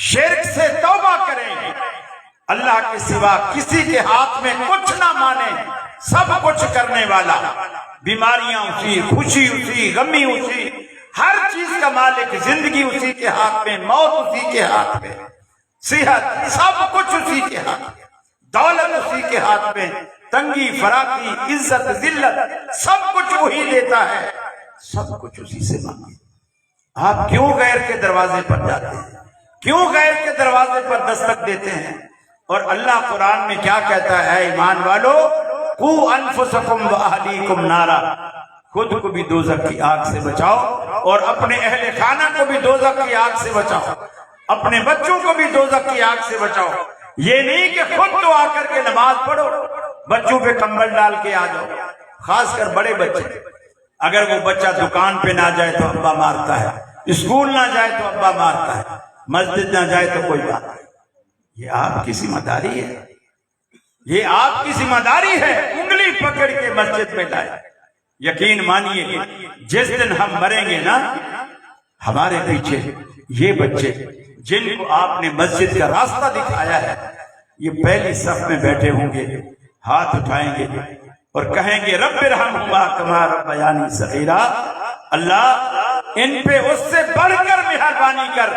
Speaker 1: شرک سے توبہ کریں، اللہ کے سوا کسی کے ہاتھ میں کچھ نہ مانیں، سب کچھ کرنے والا، بیماریاں اسی، خوشی اسی، غمی اسی، ہر چیز کا مالک، زندگی اسی کے ہاتھ میں، موت اسی کے ہاتھ میں، صحت سب کچھ اسی کے ہاتھ میں، دولت اسی کے ہاتھ میں، تنگی فراقی، عزت ذلت سب کچھ وہی دیتا ہے، سب کچھ اسی سے مانگیں۔ آپ کیوں غیر کے دروازے پر جاتے ہیں؟ کیوں غیر کے دروازے پر دستک دیتے ہیں؟ اور اللہ قرآن میں کیا کہتا ہے؟ اے ایمان والو، قوا انفسکم واہلیکم نارا، خود کو بھی دوزخ کی آگ سے بچاؤ اور اپنے اہل خانہ کو بھی دوزخ کی آگ سے بچاؤ۔ اپنے بچوں کو بھی دوزخ کی آگ سے بچاؤ. یہ نہیں کہ خود تو آ کر کے نماز پڑھو، بچوں پہ کمبل ڈال کے آ جاؤ. خاص کر بڑے بچے، اگر وہ بچہ دکان پہ نہ جائے تو ابا مارتا ہے، اسکول نہ جائے تو ابا مارتا ہے، مسجد نہ جائے تو کوئی بات نہیں. یہ آپ کی ذمہ داری ہے، یہ آپ کی ذمہ داری ہے. انگلی پکڑ کے مسجد میں لائے. یقین مانیے جس دن ہم مریں گے نا، ہمارے پیچھے یہ بچے جن کو آپ نے مسجد کا راستہ دکھایا ہے، یہ پہلی صف میں بیٹھے ہوں گے، ہاتھ اٹھائیں گے اور کہیں گے رب ارحمہما کما ربیانی صغیرا. اللہ ان پہ اس سے بڑھ کر مہربانی کر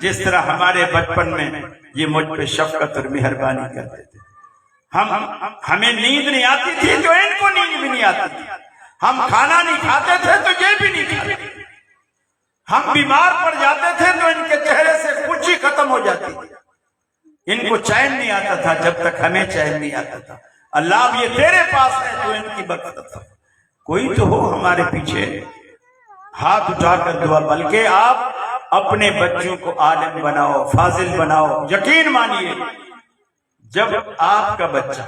Speaker 1: جس طرح ہمارے بچپن میں یہ مجھ پہ شفقت اور مہربانی کرتے تھے. ہمیں نیند نہیں آتی تھی تو ان کو نیند بھی نہیں آتی تھی. ہم کھانا نہیں کھاتے تھے تو یہ بھی نہیں کھاتے. ہم بیمار پڑ جاتے تھے تو ان کے چہرے سے خوشی ختم ہو جاتی تھی. ان کو چین نہیں آتا تھا جب تک ہمیں چین نہیں آتا تھا. اللہ اب یہ تیرے پاس ہے تو ان کی برکت. کوئی تو ہو ہمارے پیچھے، ہاتھ اٹھا کر دعا. بلکہ آپ اپنے بچوں کو عالم بناؤ، فاضل بناؤ. یقین مانیے جب آپ کا بچہ،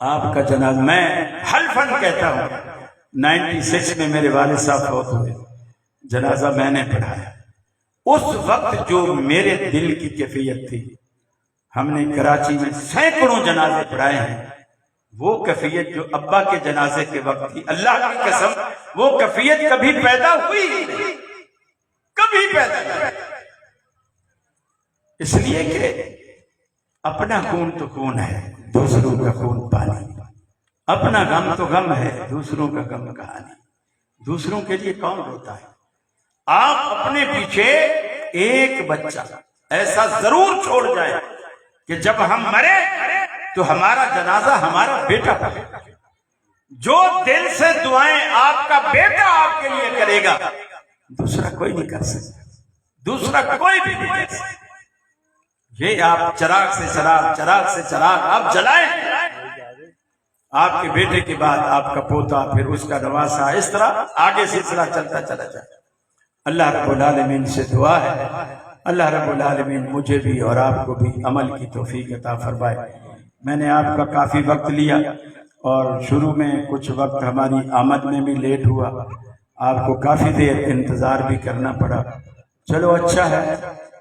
Speaker 1: آپ کا جنازہ، میں حلفاً کہتا ہوں 96 میں میرے والد صاحب فوت ہوئے، جنازہ میں نے پڑھایا. اس وقت جو میرے دل کی کیفیت تھی، ہم نے کراچی میں سینکڑوں جنازے پڑھائے ہیں، وہ کیفیت جو ابا کے جنازے کے وقت تھی، اللہ کی قسم وہ کیفیت کبھی پیدا ہوئی ہی نہیں، کبھی پیدا نہیں. اس لیے کہ اپنا خون تو خون ہے، دوسروں کا خون پانی. اپنا غم تو غم ہے، دوسروں کا غم کہانی. دوسروں کے لیے کون روتا ہے؟ آپ اپنے پیچھے ایک بچہ ایسا ضرور چھوڑ جائے کہ جب ہم مرے تو ہمارا جنازہ ہمارا بیٹا پڑھے. جو دل سے دعائیں آپ کا بیٹا آپ کے لیے کرے گا، دوسرا کوئی نہیں کر سکتا، دوسرا کوئی بھی نہیں کر سکتا. یہ آپ چراغ سے چراغ، چراغ سے چراغ آپ جلائیں، آپ کے بیٹے کے بعد آپ کا پوتا، پھر اس کا نواسا، اس طرح آگے سلسلہ چلتا چلا جائے. اللہ رب العالمین سے دعا ہے اللہ رب العالمین مجھے بھی اور آپ کو بھی عمل کی توفیق عطا فرمائے. میں نے آپ کا کافی وقت لیا اور شروع میں کچھ وقت ہماری آمد میں بھی لیٹ ہوا، آپ کو کافی دیر انتظار بھی کرنا پڑا. چلو اچھا ہے،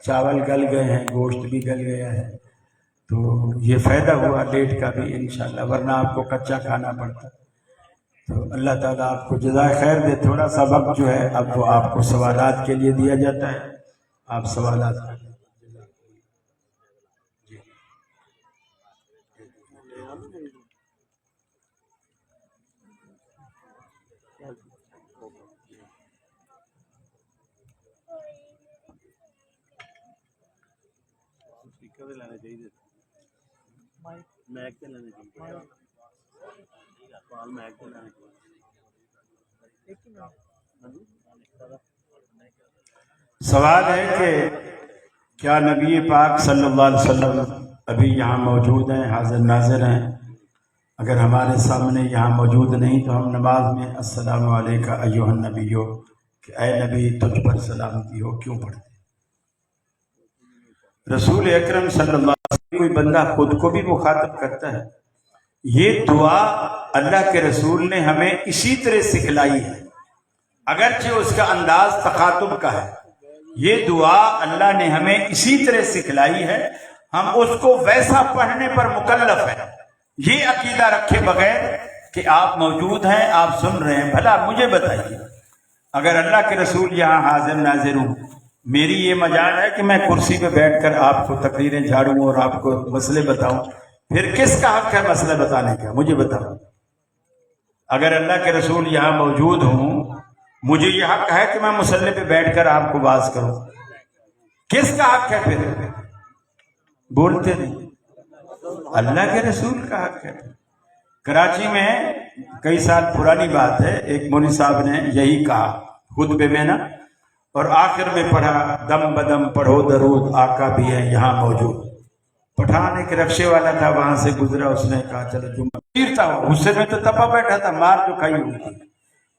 Speaker 1: چاول گل گئے ہیں، گوشت بھی گل گیا ہے، تو یہ فائدہ ہوا لیٹ کا بھی انشاءاللہ، ورنہ آپ کو کچا کھانا پڑتا. تو اللہ تعالیٰ آپ کو جزائے خیر دے. تھوڑا سا وقت جو ہے اب وہ آپ کو سوالات کے لیے دیا جاتا ہے، آپ سوالات سوال ہے کہ کیا نبی پاک صلی اللہ علیہ وسلم ابھی یہاں موجود ہیں، حاضر ناظر ہیں؟ اگر ہمارے سامنے یہاں موجود نہیں تو ہم نماز میں السلام علیکہ ایھا النبی، کہ اے نبی تجھ پر سلامتی ہو کیوں پڑھتے؟ رسول اکرم صلی اللہ علیہ وسلم کوئی بندہ خود کو بھی مخاطب کرتا ہے. یہ دعا اللہ کے رسول نے ہمیں اسی طرح سکھلائی ہے، اگرچہ اس کا انداز تخاطب کا ہے. یہ دعا اللہ نے ہمیں اسی طرح سکھلائی ہے، ہم اس کو ویسا پڑھنے پر مکلف ہیں. یہ عقیدہ رکھے بغیر کہ آپ موجود ہیں، آپ سن رہے ہیں. بھلا مجھے بتائیے، اگر اللہ کے رسول یہاں حاضر ناظر ہوں، میری یہ مجال ہے کہ میں کرسی پہ بیٹھ کر آپ کو تقریریں جھاڑوں اور آپ کو مسئلے بتاؤں، پھر کس کا حق ہے مسئلہ بتانے کا؟ مجھے بتاؤ. اگر اللہ کے رسول یہاں موجود ہوں، مجھے یہ حق ہے کہ میں مصلی پہ بیٹھ کر آپ کو واز کروں. کس کا حق ہے پھر؟ بولتے نہیں. اللہ کے رسول کا حق ہے. کراچی میں کئی سال پرانی بات ہے، ایک مولوی صاحب نے یہی کہا خطبے میں نا، اور آخر میں پڑھا دم بدم پڑھو درود آقا بھی ہے یہاں موجود. پٹھان ایک رکشے والا تھا، وہاں سے گزرا، اس نے کہا چلو جمعہ پیر تھا، غصے میں تو تپا بیٹھا تھا، مار جو کھائی ہوئی تھی،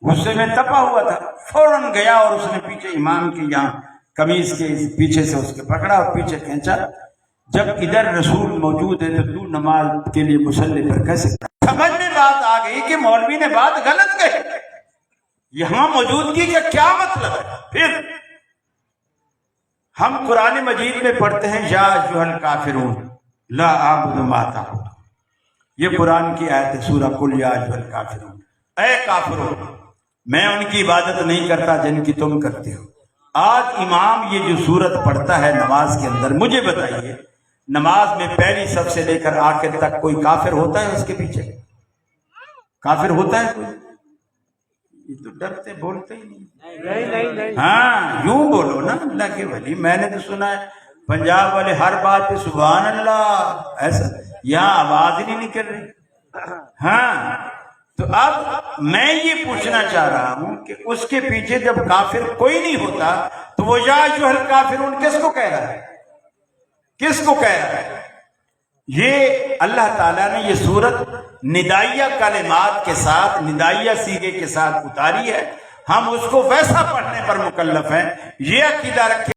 Speaker 1: غصے میں تپا ہوا تھا، فوراً گیا اور اس نے پیچھے امام کے یہاں قمیض کے پیچھے سے اس کے پکڑا اور پیچھے کھینچا. جب ادھر رسول موجود ہے تو تو نماز کے لیے مصلی پر کیسے؟ سمجھ میں بات آ گئی کہ مولوی نے بات غلط کہی. یہاں موجودگی کا کیا مطلب ہے؟ پھر ہم قرآن مجید میں پڑھتے ہیں یا ایھا الکافرون لا اعبد ما تعبدون. یہ قرآن کی آیت ہے سورہ قل یا ایھا الکافرون، اے کافرون میں ان کی عبادت نہیں کرتا جن کی تم کرتے ہو. آج امام یہ جو سورت پڑھتا ہے نماز کے اندر، مجھے بتائیے نماز میں پہلی صف سے لے کر آخر تک کوئی کافر ہوتا ہے؟ اس کے پیچھے کافر ہوتا ہے کوئی؟ یہ تو ڈرتے بولتے ہی نہیں. ہاں یوں بولو نا اللہ کے ولی. میں نے تو سنا ہے پنجاب والے ہر بات پہ سبحان اللہ، ایسا یہاں آواز ہی نہیں نکل رہی. ہاں تو اب میں یہ پوچھنا چاہ رہا ہوں کہ اس کے پیچھے جب کافر کوئی نہیں ہوتا تو وہ یا ایھا الکافرون کس کو کہہ رہا ہے؟ کس کو کہہ رہا ہے؟ یہ اللہ تعالیٰ نے یہ سورت ندائیہ کلمات کے ساتھ، ندائیہ سیغے کے ساتھ اتاری ہے. ہم اس کو ویسا پڑھنے پر مکلف ہیں. یہ عقیدہ رکھے